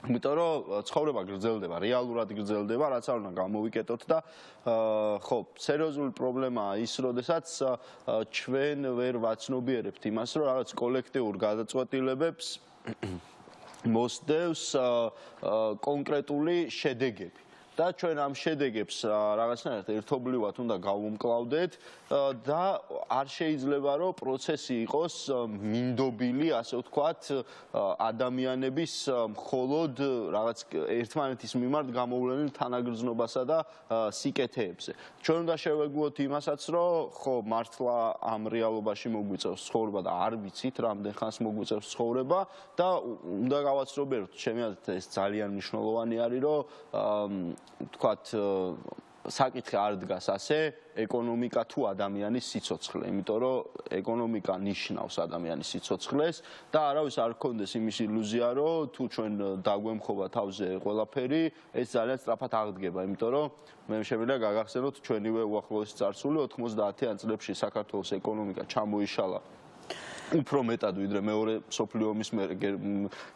იმიტომ რომ ცხოვრება გრძელდება რეალურად გრძელდება რაც არ უნდა გამოვიკეტოთ და ხო სერიოზული პრობლემაა ის როდესაც ჩვენ ვერ ვაცნობიერებთ იმას რომ რაღაც კოლექტიურ გადაწყვეტილებებს მოსდევს კონკრეტული შედეგები და ჩვენ ამ შედეგებს რაღაცნაირად ერთობლივად უნდა გავუმკლავდეთ და არ შეიძლება რომ პროცესი იყოს მინდობილი, ასე ვთქვათ, ადამიანების მხოლოდ რაღაც ერთმანეთის მიმართ გამოვლენილ თანაგრძნობასა და სიკეთეებზე. ჩვენ უნდა შევეგუოთ იმასაც, რომ ხო, მართლა ამ რეალობაში მოგვიწევს ცხოვრება და არ ვიცით, რამდენ ხანს მოგვიწევს ცხოვრება და უნდა გავაცნობიეროთ, ჩემი აზრით ეს ძალიან მნიშვნელოვანი არის, რომ თქვათ საკითხი არ დგას ასე ეკონომიკა თუ ადამიანის სიცოცხლე, იმიტომ რომ ეკონომიკა ნიშნავს ადამიანის სიცოცხლეს და არავის არ გქონდეს იმის ილუზია, რომ თუ ჩვენ დაგვემხობა თავზე ყველაფერი, ეს ძალიან სწრაფად აღდგება, იმიტომ რომ მე შემიძლია გაგახსენოთ ჩვენივე უახლოესი წარსული 90-იან წლებში საქართველოს ეკონომიკა ჩამოიშალა უფრო მეტად ვიდრე მეორე მსოფლიო ომის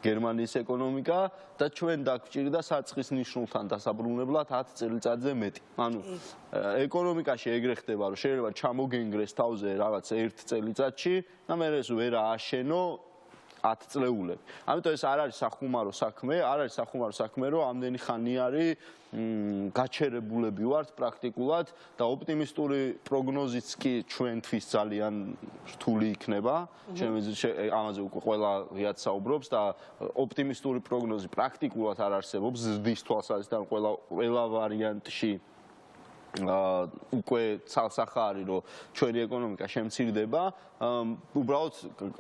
გერმანიის ეკონომიკა და ჩვენ დაგვჭირდა საწყის ნიშნულთან დასაბრუნებლად 10 წელიწადზე მეტი. ანუ ეკონომიკაში ეგრე ხდება, რომ შეიძლება ჩამოგენგრეს თავზე რაღაც 1 წელიწადში და მე ეს ვერ ააშენო 10 წლეულები. ამიტომ ეს არ არის სახუმარო საქმე, რომ ამდენი ხანი არის გაჩერებულები ვართ პრაქტიკულად და ოპტიმისტური პროგნოზიც კი ჩვენთვის ძალიან რთული იქნება. ამაზე უკვე ყველა ღიად საუბრობს და ოპტიმისტური პროგნოზი პრაქტიკულად არ არსებობს ზრდის თვალსაზრისით ყველა ვარიანტში. უკვე ცალსახა არის, რომ ჩვენი ეკონომიკა შემცირდება, უბრალოდ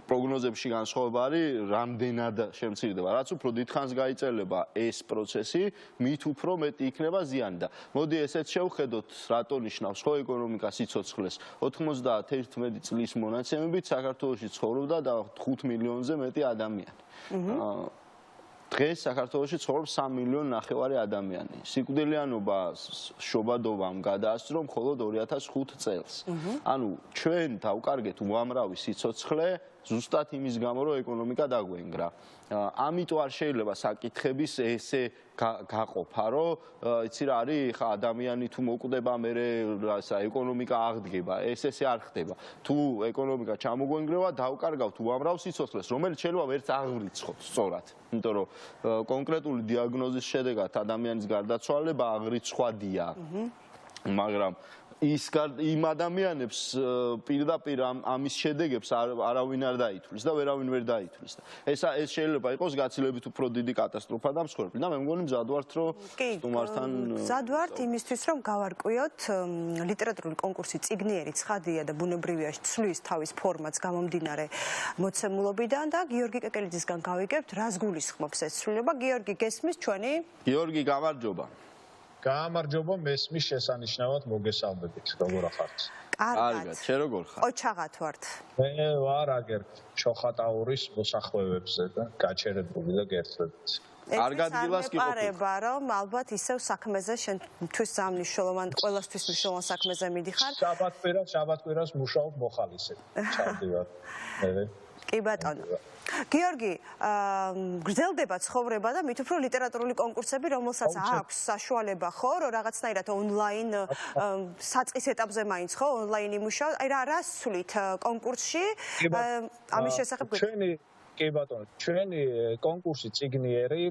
პროგნოზებში განსხვავება არის, რამდენად შემცირდება. რაც უფრო დიდხანს გაიწელება ეს პროცესი, მით უფრო მეტი იქნება ზიანი და მოდი ესეც შევხედოთ, რატო ნიშნავს ხო ეკონომიკა სიცოცხლეს. 91 წლის მონაცემებით საქართველოში ცხოვრობდა და 5 მილიონზე მეტი ადამიანი. დღეს საქართველოში ცხოვრობს 3,5 მილიონი ადამიანი. სიკვდილიანობა შობადობამ გადაასწრო მხოლოდ 2005 წელს. ანუ ჩვენ დავკარგეთ უამრავი სიცოცხლე ზუსტად იმის გამო, რომ ეკონომიკა დაგვენგრა. ამიტომ არ შეიძლება საკითხების ესე გაყოფა, რომ იცი რა არის, ხა ადამიანი თუ მოკვდება, მერე ეკონომიკა აღდგება, ესე არ ხდება. თუ ეკონომიკა ჩამოგვენგრევა, დავკარგავთ უამრავ სიცოცხლეს, რომელიც შეიძლება ვერც აღვრიცხოთ სწორად. იმიტომ რომ კონკრეტული დიაგნოზის შედეგად ადამიანის გარდაცვალება აღრიცხვადია. მაგრამ იმ ადამიანებს პირდაპირ ამის შედეგებს არავინ არ დაითვლის და ვერავინ ვერ დაითვლის. ეს შეიძლება იყოს გაცილებით უფრო დიდი კატასტროფა და მსხვერპლი. და მე მგონი მზად ვართ, რომ სტუმართან მზად ვართ იმისთვის, რომ გავარკვიოთ ლიტერატურული კონკურსი წიგნიერი ცხადია და ბუნებრივია ცვლის თავის ფორმატს გამომდინარე მოცემულობიდან და გიორგი კეკელიძისგან გავიგებთ, რას გულისხმობს ეს ცვლილება. გიორგი, გესმის ჩვენი? გიორგი, გამარჯობა. გამარჯობა, მესმის შესანიშნავად მოგესალმებით, როგორ ხართ? კარგად, შენ როგორ ხარ? ოჩაღათ ვართ. მე ვარ აგერ ჩოხატაურის მოსახლეებზე და გაჩერებული და გერთვებით. არ ადგილას კი ყოფილიყო, რომ ალბათ ისევ საქმეზე შენთვის სამნიშნულოვან, ყველასთვის მნიშვნელოვან საქმეზე მიდიხარ. შაბათ-კვირას მუშაობ მოხალისე. ჩავდივარ. კი ბატონო. გიორგი, გრძელდება ცხოვრება და მით უფრო ლიტერატურული კონკურსები, რომელსაც აქვს საშუალება ხო, რომ რაღაცნაირად ონლაინ საწყის ეტაპზე მაინც ხო, ონლაინ იმუშაო. აი რა სულით კონკურსში ამის შესახებ კი ბატონო, ჩვენი კონკურსი წიგნიერი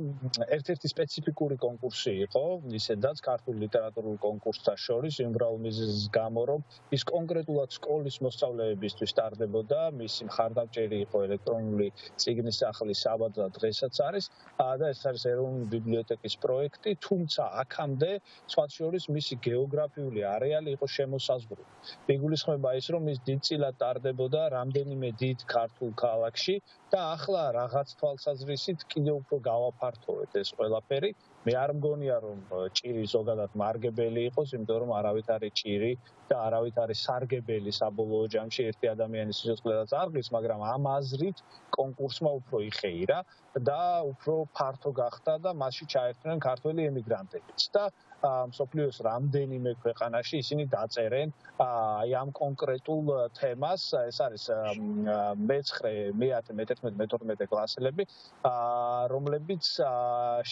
ერთ-ერთი სპეციფიკური კონკურსი იყო, ისედაც ქართულ ლიტერატურულ კონკურსთა შორის იმბრაულ მიზეზის გამო, რომ ის კონკრეტულად სკოლის მოსწავლეებისთვის ტარდებოდა, მისი მხარდამჭერი იყო ელექტრონული წიგნის სახლი საბად და დღესაც არის და ეს არის ეროვნული ბიბლიოთეკის პროექტი, თუმცა აქამდე სხვათა შორის მისი გეოგრაფიული არეალი იყო შემოსაზღვრული. მიგულისხმება ის, რომ ის დიდწილად ტარდებოდა რამდენიმე დიდ ქართულ ქალაქში და ახლა რაღაც თვალსაზრისით კიდევ უფრო გავაფართოვეთ ეს ყველაფერი. მე არ მგონია რომ ჭირი ზოგადად მარგებელი იყოს, იმიტომ რომ არავით არის ჭირი და არავით არის სარგებელი საბოლოო ჯამში ერთი ადამიანის სიცოცხლედაც არღის, მაგრამ ამ აზრით კონკურსმა უფრო იხეირა და უფრო ფართო გახდა და მასში ჩაერთვნენ ქართველი ემიგრანტებიც და მსოფლიოს რამდენიმე ქვეყანაში ისინი დაწერენ აი ამ კონკრეტულ თემას, ეს არის მე-9, მე-10, მე-11, მე-12 კლასელები, რომლებიც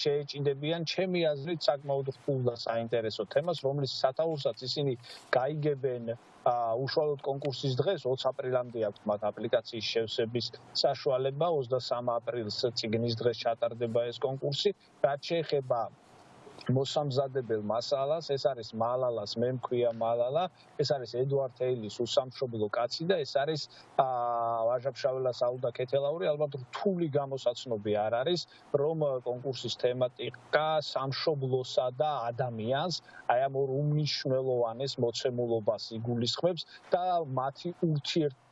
შეეჭიდებიან ჩემი აზრით საკმაოდ რთულ და საინტერესო თემას, რომლის სათაურსაც ისინი გაიგებენ უშუალოდ კონკურსის დღეს 20 აპრილამდე აქვს მათ აპლიკაციის შევსების საშუალება, 23 აპრილს წიგნის დღეს ჩატარდება ეს კონკურსი, რაც შეეხება მოსამზადებელ მასალას, ეს არის მალალას, მე მქვია მალალა, ეს არის ედვარდ ეილის უსამშობლო კაცი და ეს არის ვაჟა-ფშაველა საუდა ქეთელაური, ალბათ რთული გამოსაცნობი არ არის, რომ კონკურსის თემატიკა სამშობლოსა და ადამიანს, აი ამ ორ უმნიშვნელოვანეს მოცემულობას იგულისხმებს და მათი ურთიერთობა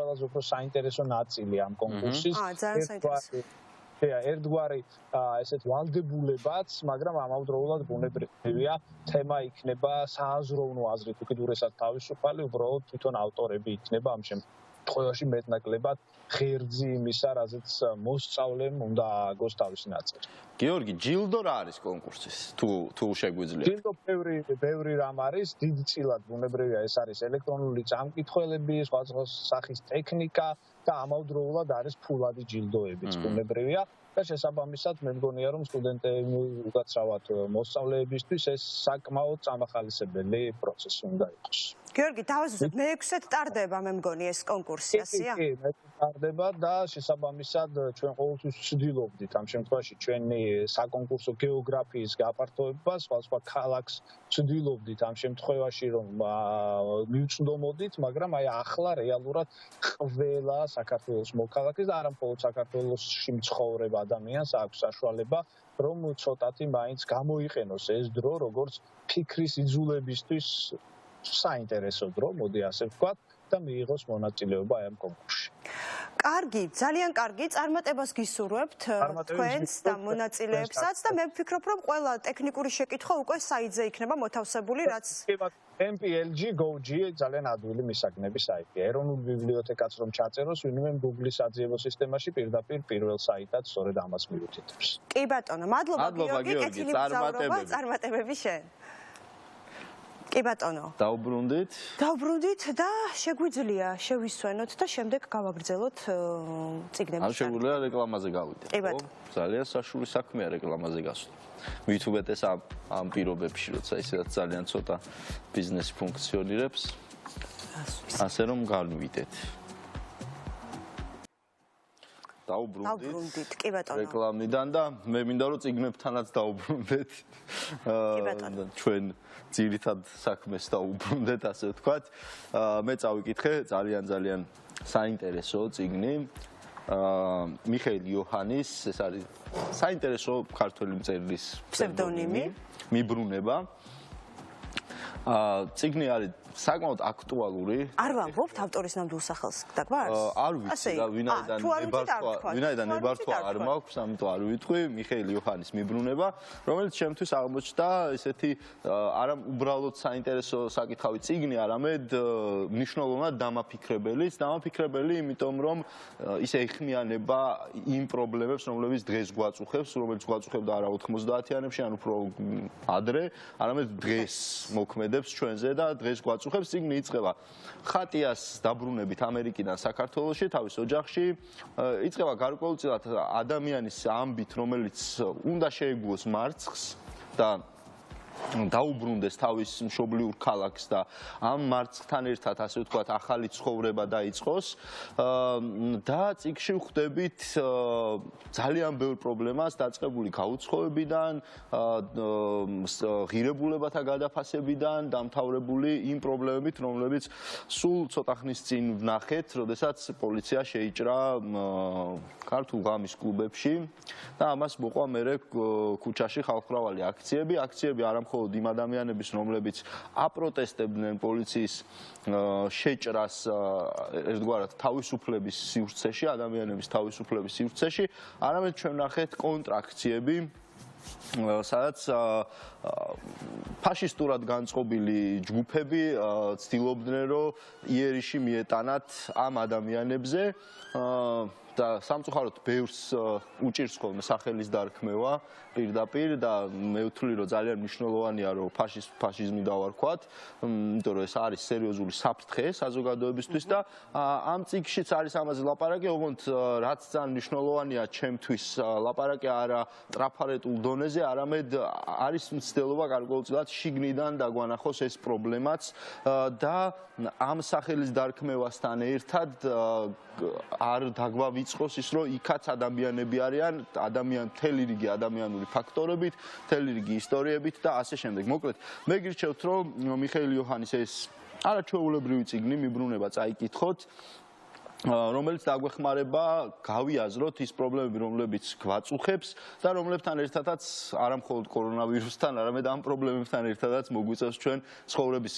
ყველაზე უფრო საინტერესო ნაწილი ამ კონკურსის. ძალიან საინტერესო. ერთგვარი ესეთ ვალდებულებაც, მაგრამ ამავდროულად ბუნებრივია თემა იქნება სააზროვნო აზრით უკიდურესად თავისუფალი, უბრალოდ თვითონ ავტორები იქნება ამ შემთხვევაში. შემთხვევაში მეტნაკლებად ღერძი იმისა, რაზეც მოსწავლემ უნდა ააგოს თავისი ნაწილი. გიორგი, ჯილდო რა არის კონკურსის? თუ შეგვიძლია. ჯილდო ბევრი რამ არის, დიდწილად ბუნებრივია ეს არის ელექტრონული წამკითხველები, სხვა სახის ტექნიკა და ამავდროულად არის ფულადი ჯილდოებიც ბუნებრივია. და შესაბამისად მე მგონია რომ სტუდენტები უკაცრავად მოსწავლეებისთვის ეს საკმაოდ წამახალისებელი პროცესი უნდა იყოს. გიორგი, დავასრულოთ, მე-6-ად ტარდება მე მგონი ეს კონკურსი, ასეა? კი, ტარდება და შესაბამისად ჩვენ ყოველთვის ვცდილობდით ამ შემთხვევაში ჩვენი საკონკურსო გეოგრაფიის გაფართოებას, სხვა ქალაქს ვცდილობდით ამ შემთხვევაში რომ მივწვდომოდით, მაგრამ აი ახლა რეალურად ყველა საქართველოს მოქალაქეს და არა მხოლოდ საქართველოსში მცხოვრებ ადამიანს აქვს საშუალება რომ ცოტათი მაინც გამოიყენოს ეს დრო როგორც ფიქრის იძულებისთვის საინტერესო დრო, მოდი ასე ვთქვათ და მიიღოს მონაწილეობა აი ამ კონკურსში. კარგი, ძალიან კარგი, წარმატებას გისურვებთ თქვენს და მონაწილეებსაც და მე ვფიქრობ რომ ყველა ტექნიკური შეკითხვა უკვე საიტზე იქნება მოთავსებული, რაც MPLG GoG ძალიან ადვილი მისაგნები საიტია. ეროვნული ბიბლიოთეკაც რომ ჩაწეროს, ვინმე Google-ის საძიებო სისტემაში პირდაპირ პირველ საიტად სწორედ ამას მიუთითებს. კი ბატონო, მადლობა გიორგი, წარმატებები შენ. კი ბატონო. დაუბრუნდით და შეგვიძლია შევისვენოთ და შემდეგ გავაგრძელოთ წიგნების. ან შეგვიძლია რეკლამაზე გავიდეთ. ხო? ძალიან საშუალო საქმეა რეკლამაზე გასვლა. მით უმეტეს ამ პირობებში, როცა ისედაც ძალიან ცოტა ბიზნესი ფუნქციონირებს. ასე რომ განვიდეთ. დაუბრუნდით, კი ბატონო. რეკლამიდან და მე მინდა რომ წიგნებთანაც დაუბრუნდეთ. ჩვენ ძირითად საქმეს დაუბრუნდეთ, ასე ვთქვათ. მე წავიკითხე ძალიან საინტერესო წიგნი. მიხეილ იოჰანის, ეს არის საინტერესო ქართველი მწერლის ფსევდონიმი, მიბრუნება. წიგნი არის საკმაოდ აქტუალური. არ ვამბობთ ავტორის ნამდვილ სახელს დაგვარს? არ ვიცი და ვინაიდან ნებართვა არ მაქვს, ამიტომ არ ვიტყვი. მიხეილ იოჰანის მიბრუნება, რომელიც შემთთვის აღმოჩნდა ესეთი არა უბრალოდ საინტერესო საკითხავი წიგნი, არამედ მნიშვნელოვნად დამაფიქრებელი, იმიტომ რომ ის ეხმიანება იმ პრობლემებს, რომლებიც დღეს გვაწუხებს, რომელიც გვაწუხებდა არა 90-იანებში, ან უფრო ადრე, არამედ დღეს მოქმედებს ჩვენზე და დღეს წუხებს. წიგნი იწყება ხატიას დაბრუნებით ამერიკიდან საქართველოში, თავის ოჯახში. იწყება გარკვეულწილად ადამიანის ამბით, რომელიც უნდა შეეგუოს მარცხს და დაუბრუნდეს თავის მშობლიურ ქალაქს და ამ მარცხთან ერთად, ასე ვთქვათ, ახალი ცხოვრება დაიწყოს. და წიგნში ვხვდებით ძალიან ბევრ პრობლემას დაწყებული გაუცხოებიდან, ღირებულებათა გადაფასებიდან, დამთავრებული იმ პრობლემებით, რომლებიც სულ ცოტა ხნის წინ ვნახეთ, როდესაც პოლიცია შეიჭრა ქართულ ღამის კლუბებში და ამას მოყვა მერე ქუჩაში ხალხმრავალი აქციები არა მხოლოდ იმ ადამიანების, რომლებიც აპროტესტებდნენ პოლიციის შეჭრას ერთგვარად თავისუფლების სივრცეში, ადამიანების თავისუფლების სივრცეში, არამედ ჩვენ ვნახეთ კონტრაქციები, სადაც ფაშისტურად განწყობილი ჯგუფები ცდილობდნენ, რომ იერიში მიეტანათ ამ ადამიანებზე და სამწუხაროდ ბევრს უჭირს ხოლმე სახელის დარქმევა პირდაპირ და მე ვთვლი, რომ ძალიან მნიშვნელოვანია, რომ ფაშიზმი დავარქვათ, იმიტომ რომ ეს არის სერიოზული საფრთხე საზოგადოებისთვის და ამ წიგნშიც არის ამაზე ლაპარაკი, ოღონდ რაც ძალიან მნიშვნელოვანია ჩემთვის ლაპარაკი არა ტრაფარეტულ დონეზე, არამედ არის მცდელობა გარკვეულწილად შიგნიდან დაგვანახოს ეს პრობლემაც და ამ სახელის დარქმევასთან ერთად არ დაგვავიწყოს ის, რომ იქაც ადამიანები არიან, მთელი რიგი ადამიანური ფაქტორებით, მთელი რიგი ისტორიებით და ასე შემდეგ. მოკლედ, მე გირჩევთ, რომ მიხეილ იოჰანის ეს არაჩვეულებრივი წიგნი მიბრუნება წაიკითხოთ, რომელიც დაგვეხმარება გავიაზროთ ის პრობლემები, რომლებიც გვაწუხებს და რომლებთან ერთადაც არა მხოლოდ კორონავირუსთან, არამედ ამ პრობლემებთან ერთადაც მოგვიწევს ჩვენ ცხოვრების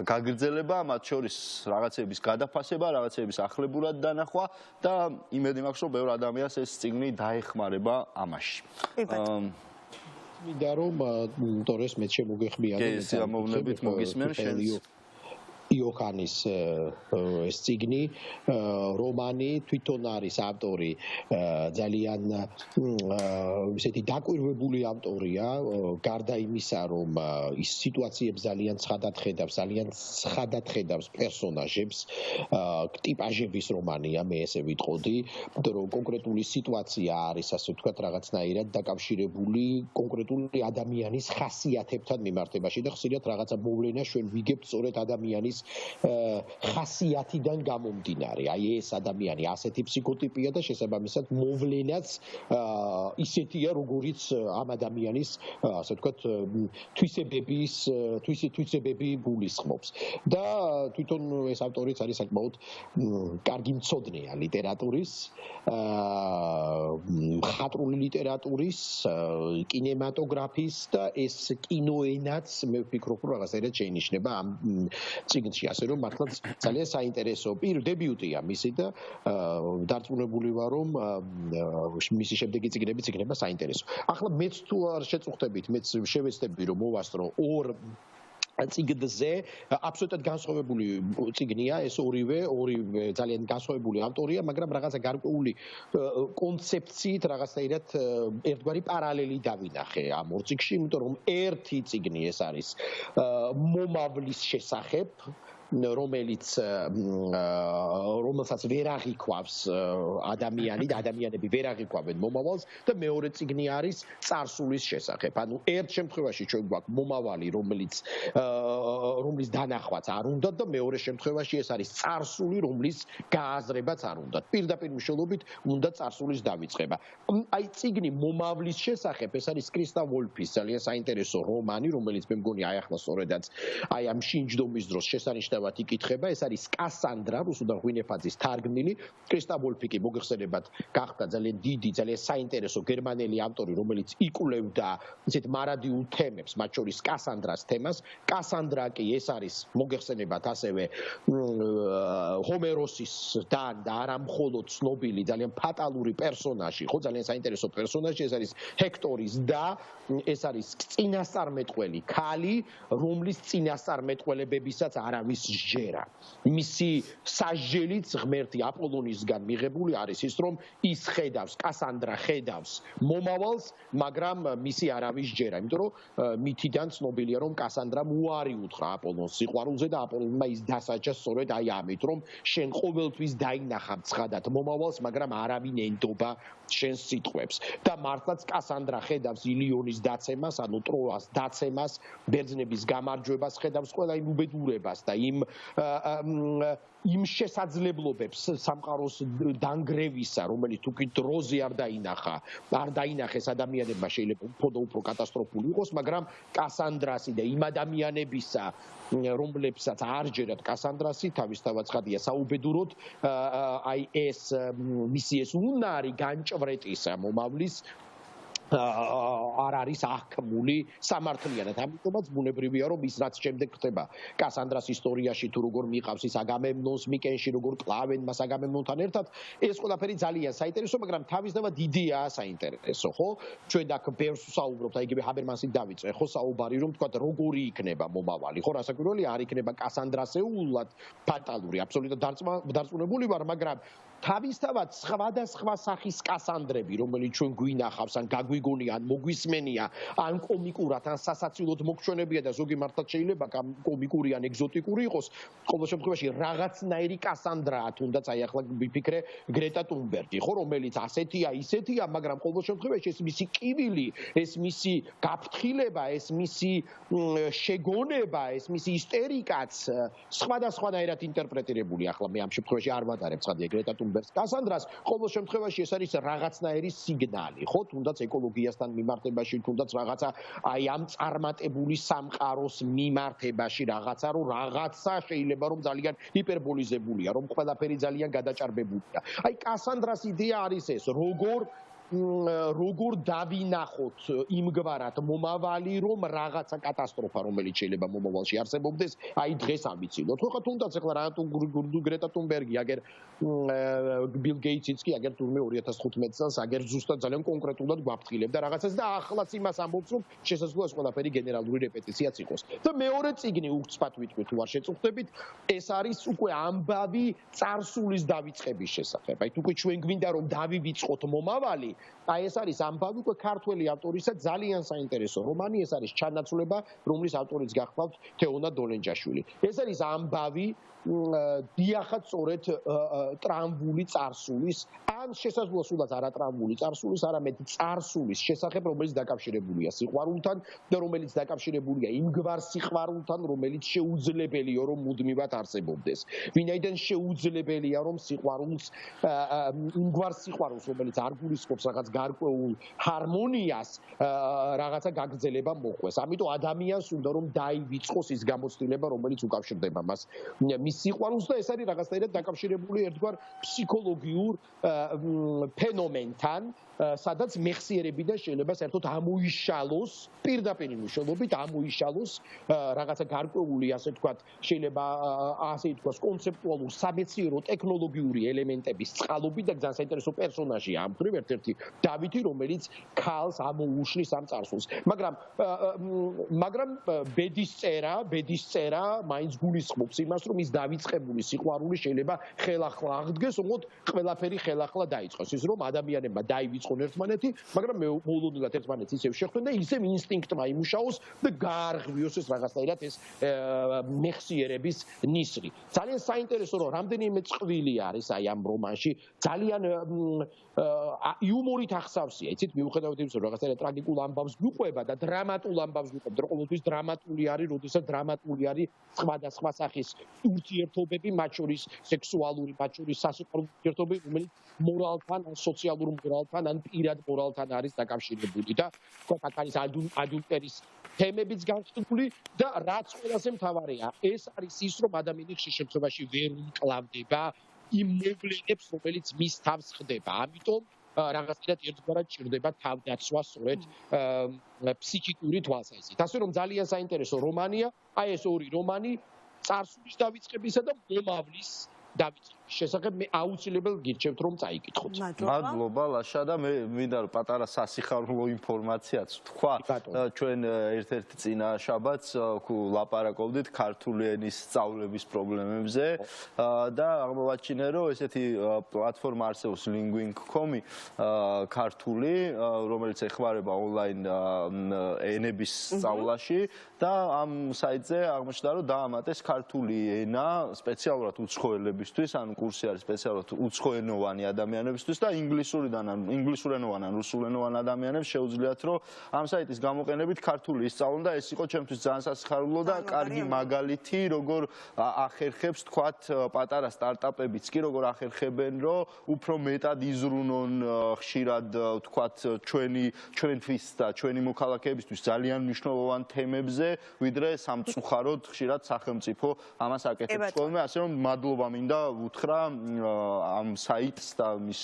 გაგრძელება, მათ შორის რაღაცების გადაფასება, რაღაცების ახლებურად დანახვა და იმედი მაქვს, რომ ბევრ ადამიანს ეს წიგნი დაეხმარება ამაში. მინდა რომ თორეს მე შემოგეხმიანო მოგისმენ შენს იოჰანის ეს წიგნი, რომანი, თვითონ არის ავტორი ძალიან ისეთი დაკვირვებული ავტორია, გარდა იმისა, რომ ის სიტუაციებს ძალიან ცხადად ხედავს პერსონაჟებს, ტიპაჟების რომანია, მე ესე ვიტყოდი, რომ კონკრეტული სიტუაცია არის, ასე ვთქვათ, რაღაცნაირად დაკავშირებული კონკრეტული ადამიანის ხასიათებთან მიმართებაში და ხშირად რაღაცა მოვლენა ჩვენ ვიგებთ სწორედ ადამიანის ხასიათიდან გამომდინარე. აი ეს ადამიანი ასეთი ფსიქოტიპია და შესაბამისად მოვლენაც ისეთია, როგორიც ამ ადამიანის, ასე ვთქვათ, თვისებები გულისხმობს. და თვითონ ეს ავტორიც არის საკმაოდ კარგი მცოდნეა ლიტერატურის, მხატვრული ლიტერატურის, კინემატოგრაფის და ეს კინოენაც მე ვფიქრობ, რომ რაღაცნაირად შეინიშნება ამ წიგნში, ასე რომ მართლაც ძალიან საინტერესო დებიუტია მისი და დარწმუნებული ვარ, რომ მისი შემდეგი წიგნებიც იქნება საინტერესო. ახლა მეც თუ არ შეწუხდებით, მეც შევეცდები რომ მოვასწრო ორ წიგნზე აბსოლუტურად განსხვავებული წიგნია, ეს ორივე ძალიან განსხვავებული ავტორია, მაგრამ რაღაცა გარკვეული კონცეფციით რაღაცნაირად ერთგვარი პარალელი დავინახე ამ ორ წიგნში, იმიტომ რომ ერთი წიგნი ეს არის მომავლის შესახებ, რომელსაც ვერ აღიქვავს ადამიანი და ადამიანები ვერ აღიქვავენ მომავალს და მეორე წიგნი არის წარსულის შესახებ. ანუ ერთ შემთხვევაში ჩვენ გვაქვს მომავალი, რომლის დანახვაც არ უნდათ და მეორე შემთხვევაში ეს არის წარსული, რომლის გააზრებაც არ უნდათ. პირდაპირ მნიშვნელობით უნდა წარსულის დავიწყება. აი წიგნი მომავლის შესახებ, ეს არის კრისტა ვოლფის ძალიან საინტერესო რომანი, რომელიც მე მგონი აი ახლა სწორედაც აი ამ შინჯდომის დროს შესანიშნავად იკითხება, ეს არის კასანდრა, რუსუდან ღვინეფაძის თარგმნილი. კრისტა ვოლფი კი მოგეხსენებათ, გახდა ძალიან დიდი, ძალიან საინტერესო გერმანელი ავტორი, რომელიც იკვლევდა ისეთ მარადიულ თემებს, მათ შორის კასანდრას თემას. კასანდრა კი ეს არის მოგეხსენებათ ასევე ჰომეროსისთან და არა მხოლოდ ცნობილი ძალიან ფატალური პერსონაჟი, ხო, ძალიან საინტერესო პერსონაჟი, ეს არის ჰექტორის და ეს არის წინასწარმეტყველი ქალი, რომლის წინასწარმეტყველებებისაც არავის ჯერა. მისი სასჯელიც ღმერთი აპოლონისგან მიღებული არის ის, რომ ის კასანდრა ხედავს მომავალს, მაგრამ მისი არავის ჯერა, იმიტომ რომ მითიდან ცნობილია, რომ კასანდრამ უარი უთხრა აპოლონს სიყვარულზე და აპოლონმა ის დასაჯა სწორედ აი ამით, რომ შენ ყოველთვის დაინახავ ცხადად მომავალს, მაგრამ არავინ ენდობა შენს სიტყვებს. და მართლაც კასანდრა ხედავს ილიონის დაცემას, ანუ ტროას დაცემას, ბერძნების გამარჯვებას, ხედავს ყველა იმ უბედურებას და იმ შესაძლებლობებს სამყაროს დანგრევისა, რომელიც თუკი დროზე არ დაინახეს ადამიანებმა, შეიძლება უფრო კატასტროფული იყოს, მაგრამ კასანდრასი და იმ ადამიანებისა, რომლებსაც არ ჯერათ კასანდრასი, თავისთავად ცხადია საუბედუროდ, აი ეს მისი ეს უნარი განჭვრეტისა მომავლის არ არის აღქმული სამართლიანად. ამიტომაც ბუნებრივია, რომ ის რაც შემდეგ ხდება კასანდრას ისტორიაში, თუ როგორ მიყავს ის აგამემნონს მიკენში, როგორ კლავენ მას აგამემნონთან ერთად, ეს ყველაფერი ძალიან საინტერესო, მაგრამ თავისთავად იდეაა საინტერესო, ხო? ჩვენ აქ ბევრს ვსაუბრობთ, აიგივე ჰაბერმანსით დავიწყე, ხო, საუბარი, რომ თქვა როგორი იქნება მომავალი, ხო, რასაკვირველია, არ იქნება კასანდრასეულად ფატალური, აბსოლუტურად დარწმუნებული ვარ, მაგრამ თავისთავად სხვადასხვა სახის კასანდრები, რომელიც ჩვენ გვინახავს, ან გაგვიგონია, ან მოგვისმენია, ან კომიკურად, ან სასაცილოდ მოგჩვენებია და ზოგი მართლაც შეიძლება კომიკური ან ეგზოტიკური იყოს, ყოველ შემთხვევაში რაღაცნაირი კასანდრაა, თუნდაც აი ახლა ვიფიქრე გრეტა ტუნბერგი, ხო, რომელიც ასეთია, ისეთია, მაგრამ ყოველ შემთხვევაში ეს მისი კივილი, ეს მისი გაფრთხილება, ეს მისი შეგონება, ეს მისი ისტერიკაც სხვადასხვანაირად ინტერპრეტირებული. ახლა მე ამ შემთხვევაში არ ვადარებ ცხადია გრეტა კასანდრას, ყოველ შემთხვევაში ეს არის რაღაცნაირი სიგნალი, ხო, თუნდაც ეკოლოგიასთან მიმართებაში, თუნდაც რაღაცა აი ამ წარმატებული სამყაროს მიმართებაში რაღაცა, რომ რაღაცა შეიძლება რომ ძალიან ჰიპერბოლიზებულია, რომ ყველაფერი ძალიან გადაჭარბებულია. აი კასანდრას იდეა არის ეს, როგორ როგორ დავინახოთ იმგვარად მომავალი, რომ რაღაცა კატასტროფა, რომელიც შეიძლება მომავალში არსებობდეს, აი დღეს ამიცილოთ. ხო, თუნდაც ახლა გრეტა თუნბერგი, აგერ ბილ გეიტსიც კი აგერ თურმე 2015 წელს აგერ ზუსტად ძალიან კონკრეტულად გვაფრთხილებდა რაღაცას და ახლაც იმას ამბობს, რომ შესაძლოა ეს ყველაფერი გენერალური რეპეტიციაც იყოს. და მეორე წიგნი უცბად ვიტყვი თუ არ შეწუხდებით, ეს არის უკვე ამბავი წარსულის დავიწყების შესახებ. აი თუ ჩვენ გვინდა რომ დავივიწყოთ მომავალი, აი ეს არის ამბავი უკვე ქართველი ავტორისა ძალიან საინტერესო რომანი, ეს არის ჩანაცვლება, რომლის ავტორიც გახლავთ თეონა დოლენჯაშვილი. ეს არის ამბავი დიახაც სწორედ ტრამვული წარსულის, ან შესაძლოა სულაც არა ტრამვული წარსულის, არამედ წარსულის შესახებ, რომელიც დაკავშირებულია სიყვარულთან და რომელიც დაკავშირებულია იმგვარ სიყვარულთან, რომელიც შეუძლებელია რომ მუდმივად არსებობდეს. ვინაიდან შეუძლებელია რომ სიყვარულს იმგვარ სიყვარულს, რომელიც არ გულისხმობს რაღაც გარკვეულ ჰარმონიას, რაღაცა გაგრძელება მოხდეს. ამიტომ ადამიანს უნდა რომ დაივიწყოს ის გამოცდილება, რომელიც უკავშირდება მას მის სიყვარულს და ეს არის რაღაცნაირად დაკავშირებული ერთგვარ ფსიქოლოგიურ ფენომენთან, სადაც მეხსიერებიდან შეიძლება საერთოდ ამოიშალოს პირდაპირ მნიშვნელობით ამოიშალოს რაღაცა გარკვეული ასე ვთქვათ შეიძლება ასე ითქვას კონცეპტუალურ სამეცნიერო ტექნოლოგიური ელემენტების წყალობით და ძალიან საინტერესო პერსონაჟია ამ მხრივ ერთ-ერთი დავითი, რომელიც ქალს ამოუშლის ამ წარსულს. მაგრამ ბედის წერა მაინც გულისხმობს იმას, რომ ის დავიწყებული სიყვარული შეიძლება ხელახლა აღდგეს, უბრალოდ ყველაფერი ხელახლა დაიწყოს. ის რომ ადამიანებმა დაივიწყონ ერთმანეთი, მაგრამ მოულოდნელად ერთმანეთს ისევ შეხვდნენ და ისევ ინსტინქტმა იმუშაოს და გაარღვიოს ეს რაღაცნაირად ეს მეხსიერების ნისლი. ძალიან საინტერესო რომ რამდენიმე წყვილი არის აი ამ რომანში, ძალიან იუმორით ახსავსია, იცით, მიუხედავად იმისა, რომ რაღაცნაირად ტრაგიკულ ამბავს გვიყვება და დრამატულ ამბავს გვიყვება, და ყოველთვის დრამატული არის, როდესაც დრამატული არის სხვადასხვა სახის ურთიერთობები, მათ შორის სექსუალური, მათ შორის სასიყვარულო ურთიერთობები, რომელიც მორალთან, სოციალურ მორალთან, ან პირად მორალთან არის დაკავშირებული და თქვათ არის ადულტერის თემებიც განხილული და რაც ყველაზე მთავარია, ეს არის ის, რომ ადამიანი ხშირ შემთხვევაში ვერ უმკლავდება იმ მოვლენებს, რომელიც მის თავს ხდება. ამიტომ რაღაცნაირად ერთგვარად ჭირდება თავდაცვა სწორედ ფსიქიკური თვალსაზრისით. ასე რომ ძალიან საინტერესო რომანია, აი ეს ორი რომანი წარსულის დავიწყებისა და მომავლის დავიწყების შესახებ მე აუცილებლად გირჩევთ რომ წაიკითხოთ. მადლობა ლაშა და მე მინდა რომ პატარა სასიხარულო ინფორმაციაც თქვა. ჩვენ ერთ-ერთ წინა შაბათს ლაპარაკობდით ქართული ენის სწავლების პრობლემებზე და აღმოვაჩინე რომ ესეთი პლატფორმა არსებობს linguing.com-ი ქართული, რომელიც ეხმარება ონლაინ ენების სწავლაში და ამ საიტზე აღმოჩნდა რომ დაამატეს ქართული ენა სპეციალურად უცხოელებისთვის, ან კურსი არის სპეციალურად უცხოენოვანი ადამიანებისთვის და ინგლისურენოვან ან რუსულენოვან ადამიანებს შეუძლიათ რომ ამ საიტის გამოყენებით ქართული ისწავლონ და ეს იყო ჩემთვის ძალიან სასიხარულო და კარგი მაგალითი როგორ ახერხებს თქვათ პატარა სტარტაპებიც კი როგორ ახერხებენ რომ უფრო მეტად იზრუნონ ხშირად თქვათ ჩვენთვის და ჩვენი მოქალაქეებისთვის ძალიან მნიშვნელოვან თემებზე ვიდრე სამწუხაროდ ხშირად სახელმწიფო ამას აკეთებს ხოლმე ასე რომ მადლობა მინდა უთხრა ამ საიტს და მის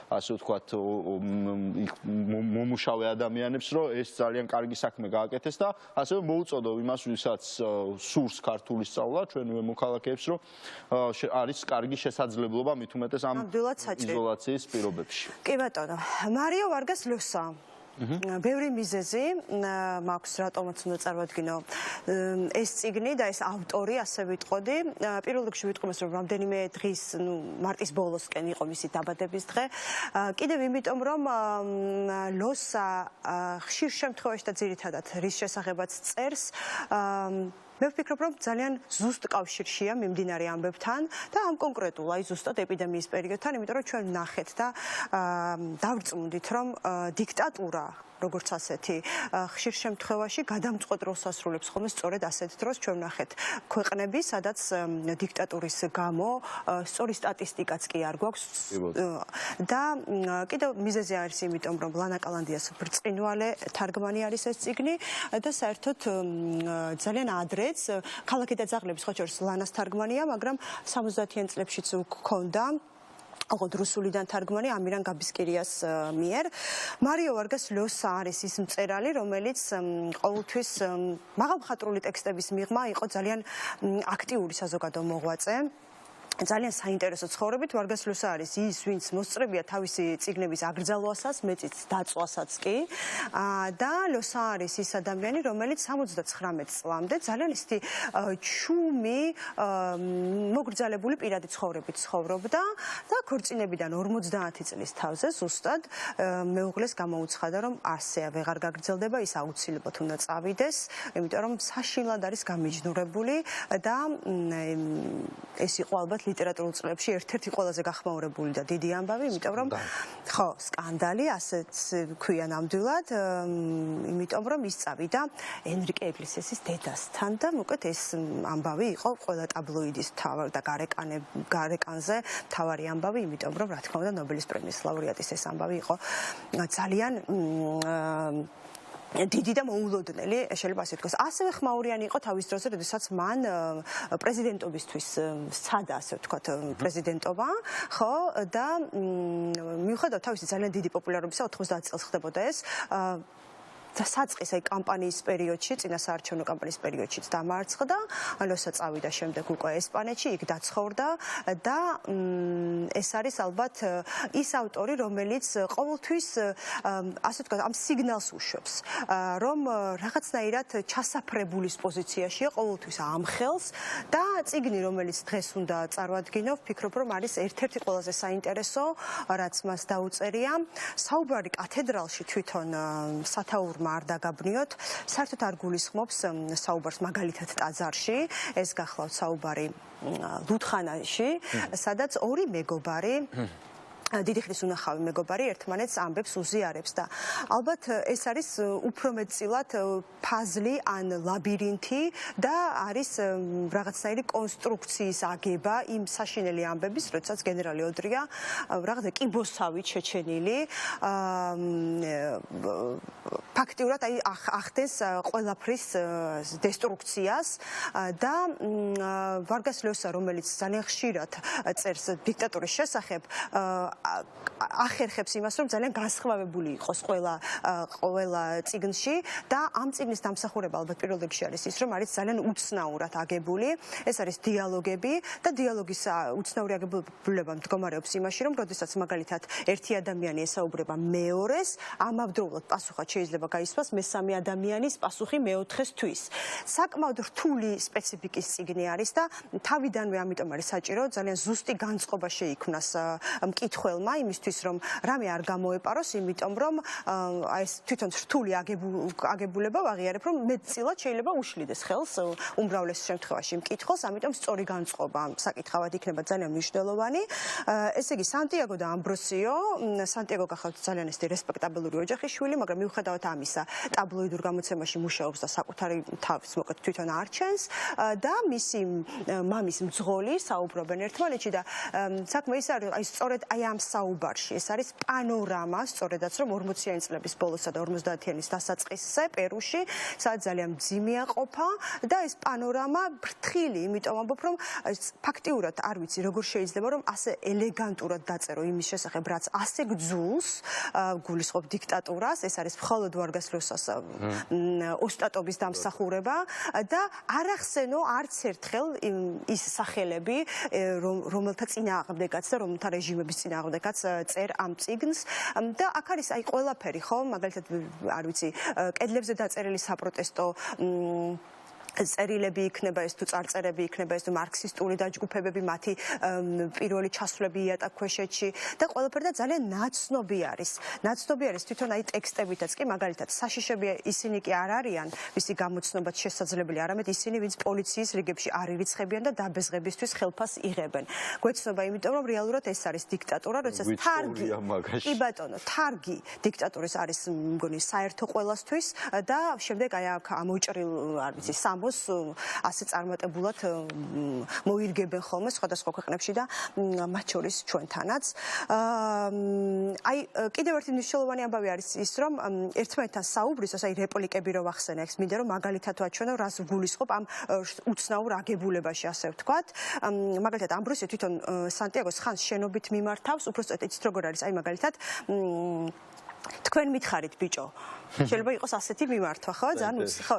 ასე ვთქვათ მომუშავე ადამიანებს რომ ეს ძალიან კარგი საქმე გააკეთეს და ასევე მოუწოდო იმას ვისაც სურს ქართული სწავლა ჩვენივე მოქალაქეებს რომ არის კარგი შესაძლებლობა მით უმეტეს ამ იზოლაციის პირობებში. კი ბატონო, მარიო ვარგას ლოსა ბევრი მიზეზი მაქვს რატომაც უნდა წარვადგინო ეს წიგნი და ეს ავტორი ასე ვიტყოდი. პირველ რიგში ვიტყომეს რომ რამდენიმე დღის მარტის ბოლოსკენ იყო მისი დაბადების დღე. კიდევ იმიტომ რომ ლოსა ხშირ შემთხვევაში და ძირითადად რის შესახებაც წერს მე ვფიქრობ რომ ძალიან ზუსტ კავშირშია მიმდინარე ამბებთან და ამ კონკრეტულ აი ზუსტად ეპიდემიის პერიოდთან, იმიტომ რომ ჩვენ ვნახეთ და დავწმუნდით რომ დიქტატურა როგორც ასეთი ხშირ შემთხვევაში გადამწყვეტ როლს ასრულებს ხოლმე სწორედ ასეთ დროს ჩვენ ვნახეთ ქვეყნები, სადაც დიქტატურის გამო სწორი სტატისტიკაც კი არ გვაქვს და კიდევ მიზეზი არის იმიტომ რომ ლანა კალანდიას ბრწყინვალე თარგმანი არის ეს წიგნი და საერთოდ ძალიან ადრეც ქალაქი და ძაღლების ხო შორის ლანას თარგმანია, მაგრამ 70-იან წლებშიც გვქონდა ოღონდ რუსულიდან თარგმანი ამირან გაბისკირიას მიერ. მარიო ვარგას ლოსა არის ის მწერალი, რომელიც ყოველთვის მაღალმხატვრული ტექსტების მიღმა იყო ძალიან აქტიური საზოგადო მოღვაწე. ძალიან საინტერესო ცხოვრებით ვარგას ლოსა არის ის, ვინც მოსწრებია თავისი წიგნების აკრძალვასაც, მეწიც დაწვასაც კი. და ლოსა არის ის ადამიანი, რომელიც 79 წლამდე ძალიან ისეთი ჩუმი, მოგრძალებული პირადი ცხოვრებით ცხოვრობდა და ქორწინებიდან 50 წლის თავზე ზუსტად მეუღლეს გამოუცხადა, რომ ასე ვეღარ გაგრძელდება, ის აუცილებლად უნდა წავიდეს, იმიტომ რომ საშინლად არის გამიჯნურებული და ეს იყო ალბათ ლიტერატურულ წლებში ერთ-ერთი ყველაზე გახმაურებული და დიდი ამბავი, იმიტომ რომ ხო, სკანდალი, ასეც ქვია ნამდვილად, იმიტომ რომ ის წავიდა ენრიკე ეგლისიასის დედასთან და მოკლედ ეს ამბავი იყო ყველა ტაბლოიდის და გარეკანზე მთავარი ამბავი, იმიტომ რომ რა თქმა უნდა ნობელის პრემიის ლაურეატის ეს ამბავი იყო ძალიან დიდი და მოულოდნელი, შეიძლება ასე ვთქვას. ასევე ხმაურიანი იყო თავის დროზე, როდესაც მან პრეზიდენტობისთვის სცადა, ასე ვთქვათ, პრეზიდენტობა, ხო, და მიუხედავად თავისი ძალიან დიდი პოპულარობისა, 90 წელს ხდებოდა ეს, საწყის აი კამპანიის პერიოდში, წინასაარჩევნო კამპანიის პერიოდშიც დამარცხდა, ლოსა წავიდა შემდეგ უკვე ესპანეთში, იქ დაცხოვრდა და ეს არის ალბათ ის ავტორი, რომელიც ყოველთვის ასე ვთქვათ, ამ სიგნალს უშვებს, რომ რაღაცნაირად ჩასაფრებულის პოზიციაშია, ყოველთვის ამხელს და წიგნი, რომელიც დღეს უნდა წარვადგინო, ვფიქრობ, რომ არის ერთ-ერთი ყველაზე საინტერესო, რაც მას დაუწერია. საუბარი კათედრალში თვითონ სათაურმა არ დაგაბნიოთ, საერთოდ არ გულისხმობს საუბარს მაგალითად ტაძარში, ეს გახლავთ საუბარი ლუდხანაში, სადაც ორი მეგობარი დიდი ხნის უნახავი მეგობარი ერთმანეთს ამბებს უზიარებს და ალბათ ეს არის უფრო მეტწილად ფაზლი ან ლაბირინთი და არის რაღაცნაირი კონსტრუქციის აგება იმ საშინელი ამბების, როდესაც გენერალი ოდრია რაღაცა კიბოსავით შეჩენილი ფაქტიურად აი ახდენს ყველაფრის დესტრუქციას და ვარგას ლოსა, რომელიც ძალიან ხშირად წერს დიქტატურის შესახებ, ახერხებს იმას, რომ ძალიან განსხვავებული იყოს ყველა წიგნში და ამ წიგნის დამსახურება ალბათ პირველ რიგში არის ის, რომ არის ძალიან უცნაურად აგებული. ეს არის დიალოგები და დიალოგის უცნაური აგებულება მდგომარეობს იმაში, რომ როდესაც მაგალითად ერთი ადამიანი ესაუბრება მეორეს, ამავდროულად პასუხად შეიძლება გაისვას მესამე ადამიანის პასუხი მეოთხესთვის. საკმაოდ რთული სპეციფიკის წიგნი არის და თავიდანვე ამიტომ არის საჭირო ძალიან ზუსტი განწყობა შეიქმნას მკითხველმა იმისთვის, რომ რამე არ გამოეპაროს, იმიტომ რომ ეს თვითონ რთული აგებულება ვაღიარებ, რომ მეტწილად შეიძლება უშლიდეს ხელს უმრავლეს შემთხვევაში მკითხველს, ამიტომ სწორი განწყობა საკითხავად იქნება ძალიან მნიშვნელოვანი. ესე იგი, სანტიაგო და ამბროსიო, სანტიაგო გახლავთ ძალიან ისეთი რესპექტაბელური ოჯახის შვილი, მაგრამ მიუხედავად ამისა, ტაბლოიდურ გამოცემაში მუშაობს და საკუთარი თავს მოკლედ თვითონ არჩენს და მისი მამის მძღოლი საუბრობენ ერთმანეთში და საქმე ის არის, აი სწორედ აი ამ საუბარში ეს არის პანორამა, სწორედაც რომ 40-იანი წლების ბოლოსა და 50-იანის დასაწყისზე პერუში, სადაც ძალიან მძიმეა ყოფა და ეს პანორამა ფრთხილი, იმიტომ ამბობ, რომ ფაქტიურად არ ვიცი როგორ შეიძლება რომ ასე ელეგანტურად დაწერო იმის შესახებ, რაც ასე გძულს, გულისხმობ დიქტატურას, ეს არის მხოლოდ ვარგას ლოსას ოსტატობის დამსახურება და არ ახსენო არც ერთხელ ის სახელები, რომელთა წინააღმდეგაც და რომელთა რეჟიმების წინააღმდეგაც წერ ამ წიგნს და აქ არის აი ყველაფერი, ხო, მაგალითად არ ვიცი, კედლებზე დაწერილი საპროტესტო წერილები იქნება ეს თუ წარწერები იქნება ეს თუ მარქსისტული დაჯგუფებები, მათი პირველი ჩასვლები იატაკქვეშეთში და ყველაფერი და ძალიან ნაცნობი არის თვითონ აი ტექსტებითაც კი, მაგალითად საშიშები ისინი კი არ არიან, ვისი გამოცნობაც შესაძლებელი, არამედ ისინი, ვინც პოლიციის რიგებში არ ირიცხებიან და დაბეზღებისთვის ხელფას იღებენ. გვეცნობა, იმიტომ რომ რეალურად ეს არის დიქტატურა, როდესაც თარგი, კი ბატონო, თარგი დიქტატურის არის, მგონი, საერთო ყველასთვის და შემდეგ აი აქ ამოჭრილ, არ ვიცი, ამბოს ასე წარმატებულად მოირგებენ ხოლმე სხვადასხვა ქვეყნებში და მათ შორის ჩვენთანაც. აი კიდევ ერთი მნიშვნელოვანი ამბავი არის ის, რომ ერთმანეთთან საუბრისას, აი რეპლიკები რო ვახსენე, ეს მინდა რომ მაგალითად ვაჩვენო, რას გულისხმობ ამ უცნაურ აგებულებაში, ასე ვთქვათ. მაგალითად ამბროსი თვითონ სანტიაგოს ხანს შენობით მიმართავს, უბრალოდ იცით როგორ არის, აი მაგალითად თქვენ მითხარით ბიჭო შეიძლება იყოს ასეთი მიმართვა, ხო?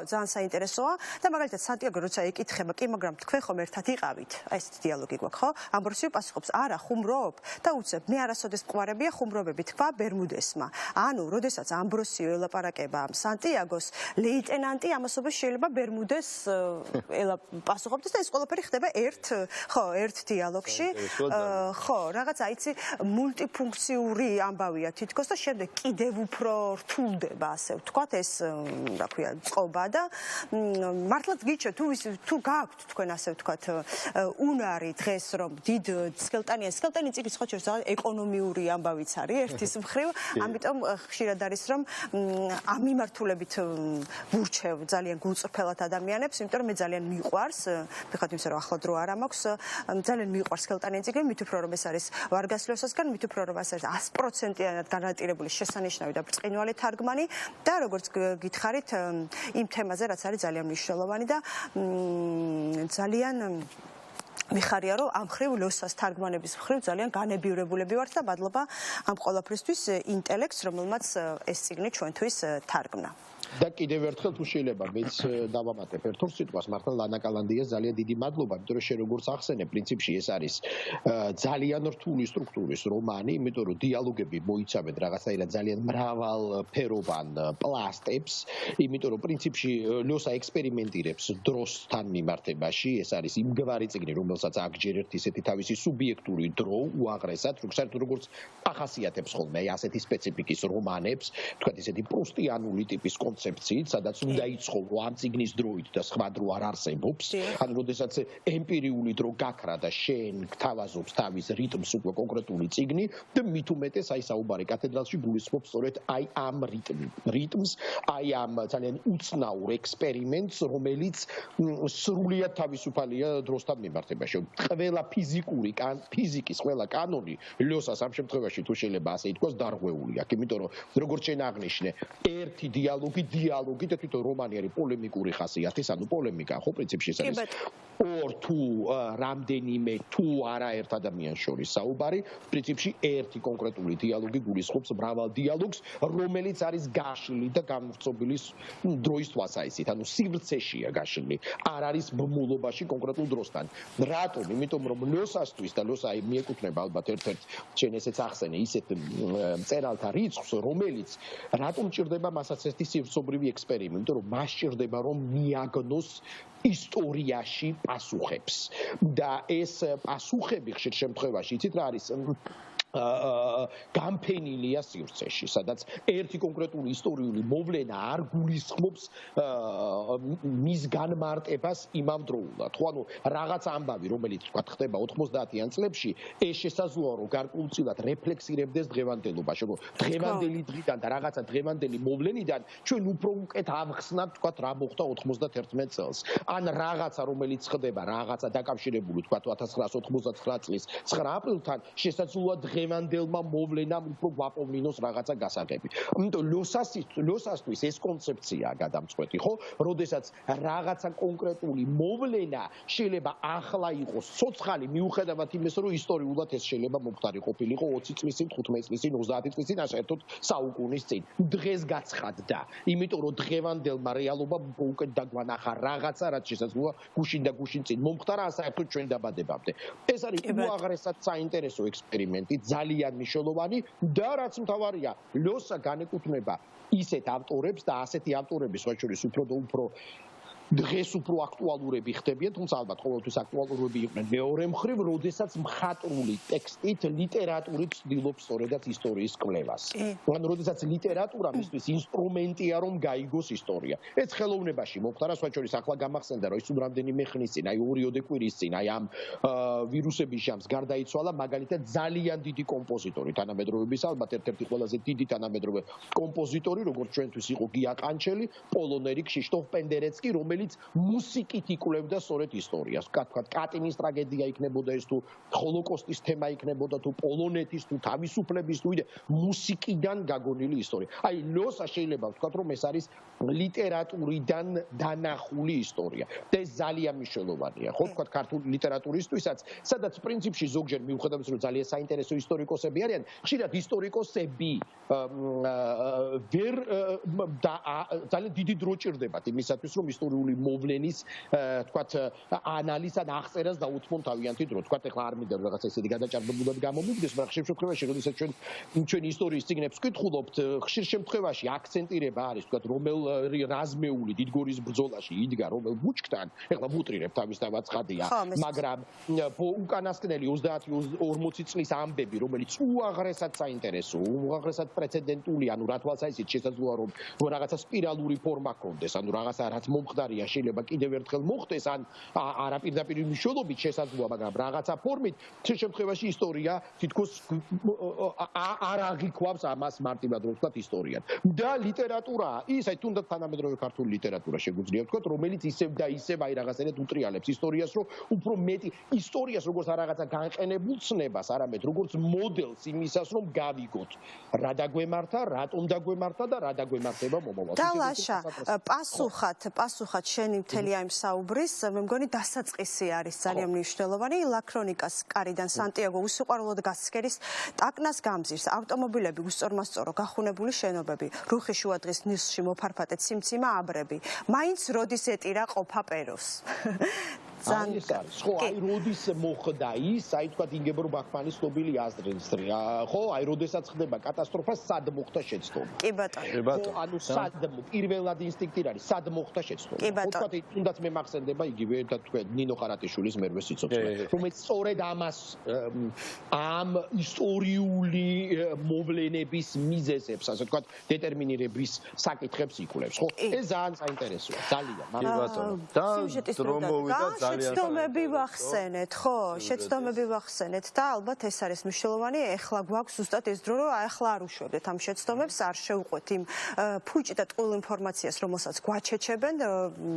ძალიან საინტერესოა და მაგალითად სანტიაგო როცა ეკითხება, კი, მაგრამ თქვენ ხომ ერთად იყავით? აი ესეთი დიალოგი გვაქვს, ხო? ამბროსიო პასუხობს, არა, ხუმრობ და უცებ, მე არასოდეს მყوارებია ხუმრობები, თქვა ბერმუდესმა. ანუ, როდესაც ამბროსიო ელაპარაკება სანტიაგოს, ლეიტენანტი ამასობას შეიძლება ბერმუდეს პასუხობდეს და ეს ყველაფერი ხდება ერთ დიალოგში. ხო, რაღაც აიცი მულტიფუნქციური ამბავია თითქოს და შემდეგ კიდევ უფრო რთულდება ასე ვთქვათ ეს რა ქვია წყობა და მართლაც გიჩვენთ თუ გაქვთ თქვენ ასე ვთქვათ უნარი დღეს რომ დიდ სკელტანი წიგნის ხო შეიძლება ეკონომიური ამბავიც არის ერთის მხრივ ამიტომ ხშირად არის რომ ამ მიმართულებით ვურჩევ ძალიან გულწრფელად ადამიანებს იმიტომ რომ მე ძალიან მიყვარს მიხოთ იმის რომ ახლა დრო არ მაქვს ძალიან მიყვარს სკელტანი წიგნი მით უფრო რომ ეს არის ვარგასლიოსასგან მით უფრო რომ ეს არის 100%-იანად გარანტირებული შესანიშნავი და ბრწყინვალე თარგმანი და როგორც გითხარით იმ თემაზე რაც არის ძალიან მნიშვნელოვანი და ძალიან მიხარია რომ ამ ხრივ ლოსას თარგმანების მხრივ ძალიან განებივრებულები ვართ და მადლობა ამ ყველაფრისთვის ინტელექტს რომელმაც ეს წიგნი ჩვენთვის თარგმნა და კიდევ ერთხელ თუ შეიძლება მეც დავამატებ ერთ ორ სიტყვას მართლა ლანა კალანდიას ძალიან დიდი მადლობა იმიტომ რომ შე როგორც ახსენე პრინციპში ეს არის ძალიან რთული სტრუქტურის რომანი იმიტომ რომ დიალოგები მოიცავენ რაღაცაირად ძალიან მრავალფეროვან პლასტებს იმიტომ რომ პრინციპში ლოსა ექსპერიმენტირებს დროსთან მიმართებაში ეს არის იმგვარი წიგნი რომელსაც აგჯერებთ ისეთი თავისი სუბიექტური დრო უაღრესად როგორც ახასიათებს ხოლმე ასეთი სპეციფიკის რომანებს თქვა ისეთი პრუსტიანული ტიპის კონცეფციით, სადაც უნდა იცხოვრო ამ წიგნის დროით და სხვა დრო არ არსებობს. ანუ როდესაც ემპირიული დრო გაქრა და შენ გთავაზობს თავის რიტმს უკვე კონკრეტული წიგნი და მით უმეტეს აი საუბარი კათედრალში გულისხმობს სწორედ აი ამ რიტმს, აი ამ ძალიან უცნაურ ექსპერიმენტს, რომელიც სრულიად თავისუფალია დროსთან მიმართებაში. ყველა ფიზიკის ყველა კანონი ლოსას ამ შემთხვევაში თუ შეიძლება ასე ითქვას დარღვეული აქვს, იმიტომ რომ როგორც შენ აღნიშნე, ერთი დიალოგი და თვითონ რომანი არის პოლემიკური ხასიათის, ანუ პოლემიკა ხო პრინციპში ეს არის ორ თუ რამდენიმე თუ არაერთ ადამიანს შორის საუბარი, პრინციპში ერთი კონკრეტული დიალოგი გულისხმობს მრავალ დიალოგს, რომელიც არის გაშლილი და გამვრცობილი დროის თვალსაჩინით, ანუ სივრცეშია გაშლილი, არ არის ბმულობაში კონკრეტულ დროსთან. რატომ? იმიტომ რომ ლოსასთვის და ლოსა მიეკუთვნება ალბათ ერთ-ერთ შენ ესეც ახსენე ისეთ მწერალთა რიცხვს, რომელიც რატომ ჭირდება მასაც ესეთი სივრცობრივი ექსპერიმენტი, იმიტომ რომ მას ჭირდება რომ მიაგნოს ისტორიაში პასუხებს და ეს პასუხები ხშირ შემთხვევაში იცით რა არის გამფენილია სივრცეში, სადაც ერთი კონკრეტული ისტორიული მოვლენა არ გულისხმობს მის განმარტებას იმავდროულად. ხო, ანუ რაღაც ამბავი, რომელიც თქვა ხდება 90-იან წლებში, ეს შესაძლოა რომ გარკვეულწილად რეფლექსირებდეს დღევანდელობაში, რომ დღევანდელი დღიდან და რაღაცა დღევანდელი მოვლენიდან ჩვენ უფრო უკეთ ავხსნათ, თქვა რა მოხდა 91 წელს. ან რაღაცა რომელიც ხდება, რაღაცა დაკავშირებული, თქვა 1999 წლის 9 აპრილთან, შესაძლოა დღევანდელმა მოვლენამ უფრო გვაპოვნინოს რაღაცა გასაღები. იმიტომ ლოსასთვის ეს კონცეფციაა გადამწყვეტი, ხო? როდესაც რაღაცა კონკრეტული მოვლენა შეიძლება ახლა იყოს ცოცხალი, მიუხედავად იმისა, რომ ისტორიულად ეს შეიძლება მომხდარი ყოფილიყო 20 წლის წინ, 15 წლის წინ, 30 წლის წინ, საერთოდ საუკუნის წინ. დღეს გაცხადდა, იმიტომ რომ დღევანდელმა რეალობამ უკეთ დაგვანახა რაღაცა, რაც შესაძლოა გუშინ და გუშინ წინ მომხდარა, საერთოდ ჩვენ დაბადებამდე. ეს არის უაღრესად საინტერესო ექსპერიმენტი, ძალიან მნიშვნელოვანი და რაც მთავარია, ლოსა განეკუთვნება ისეთ ავტორებს და ასეთი ავტორები სხვა შორის უფრო დღეს უფრო აქტუალურები ხდებიან, თუმცა ალბათ ყოველთვის აქტუალურები იყვნენ მეორე მხრივ, როდესაც მხატვრული ტექსტით ლიტერატურით ცდილობს სწორედაც ისტორიის კვლევას. ანუ როდესაც ლიტერატურა მისთვის ინსტრუმენტია, რომ გაიგოს ისტორია. ეს ხელოვნებაში მომხდარა, სხვა შორის ახლა გამახსენდა, რომ ის რამდენიმე ხნის წინ, აი 2 კვირის წინ, აი ამ ვირუსების ჟამს გარდაიცვალა მაგალითად ძალიან დიდი კომპოზიტორი, თანამედროვეების ალბათ ერთ-ერთი ყველაზე დიდი თანამედროვე კომპოზიტორი, როგორც ჩვენთვის იყო გია ყანჩელი, პოლონელი ქშიშტოფ პენდერეცკი, რომელიც რომელიც მუსიკით იკვლევდა სწორედ ისტორიას. ვთქვათ, კატინის ტრაგედია იქნებოდა ეს თუ ჰოლოკოსტის თემა იქნებოდა თუ პოლონეთის თუ თავისუფლების თუ მუსიკიდან გაგონილი ისტორია. აი ლოსა შეიძლება ვთქვათ, რომ ეს არის ლიტერატურიდან დანახული ისტორია. და ეს ძალიან მნიშვნელოვანია, ხო ვთქვათ, ქართული ლიტერატურისთვისაც, სადაც პრინციპში ზოგჯერ მიუხედავად რომ ძალიან საინტერესო ისტორიკოსები არიან, ხშირად ისტორიკოსები ვერ ძალიან დიდი დრო ჭირდებათ იმისათვის, რომ ისტორიული მოვლენის ვთქვათ, ანალიზად აღწერას დაუთმონ თავიანთი დრო. ვთქვათ, ეხლა არ მინდა რაღაც ესეთი გადაჭარბებულად გამომივიდეს, მაგრამ ხშირ შემთხვევაში, როდესაც ჩვენ ისტორიის წიგნებს ვკითხულობთ, ხშირ შემთხვევაში აქცენტირება არის, ვთქვათ, რომელ რაზმეული დიდგორის ბრძოლაში იდგა რომელ ბუჩქთან, ეხლა ვუტრირებ თავის დავაცხადია, მაგრამ უკანასკნელი 30-40 წლის ამბები, რომელიც უაღრესად საინტერესო, უაღრესად პრეცედენტული, ანუ რა თვალსაზრისით შესაძლოა რომ რაღაცა სპირალური ფორმა ჰქონდეს, ანუ რაღაცა რაც მომხდარია შეიძლება კიდევ ერთხელ მოხდეს, ან არაპირდაპირ მნიშვნელობით შესაძლოა, მაგრამ რაღაცა ფორმით, ამ შემთხვევაში ისტორია თითქოს არ აღიქვამს ამას მარტივად რომ ვთქვათ ისტორიად. და ლიტერატურა ის აი თუნდაც თანამედროვე ქართული ლიტერატურა შეგვიძლია ვთქვათ, რომელიც ისევ და ისევ აი რაღაცნაირად უტრიალებს ისტორიას, რომ უფრო მეტი ისტორიას როგორც არ რაღაცა განყენებულ ცნებას, არამედ როგორც მოდელს იმისას, რომ გავიგოთ რა დაგვემართა, რატომ დაგვემართა და რა დაგვემართება მომავალში. დალაშა, პასუხად შენი მთელი აი საუბრის, მე მგონი დასაწყისი არის ძალიან მნიშვნელოვანი. ლაქრონიკას კარიდან სანტიაგო უსიყვარულოდ გასცქერის ტაკნას გამზირს, ავტომობილები უსწორმასწორო გახუნებული შენობები, რუხი შუადღის ნისლში მოფარფატეთ სიმციმა აბრები, მაინც როდის ეტირა ყოფა პეროს. აი ეს არის, ხო, აი როდის მოხდა ის, აი თქვა დინგებრო ბახმანის ცნობილი აზრის, ხო, აი როდესაც ხდება კატასტროფა, სად მოხდა შეცდომა. კი ბატონო. ანუ სად პირველად ინსტინქტი არის, სად მოხდა შეცდომა. თქვა, თუნდაც მე მახსენდება იგივე და თქვა ნინო ყარატიშვილის მერვე სიცოცხლე, რომელიც სწორედ ამას ამ ისტორიული მოვლენების მიზეზებს, ასე თქვა, დეტერმინირების საკითხებს იკვლევს, ხო? ეს ძალიან საინტერესოა, ძალიან. კი ბატონო. და რომ მოვიდა შეცდომები ვახსენეთ, ხო, შეცდომები ვახსენეთ და ალბათ ეს არის მნიშვნელოვანი. ეხლა გვაქვს ზუსტად ეს დრო, რომ ახლა არ უშვებდეთ ამ შეცდომებს, არ შევუყვეთ იმ ფუჭი და ტყუილ ინფორმაციას, რომელსაც გვაჩეჩებენ,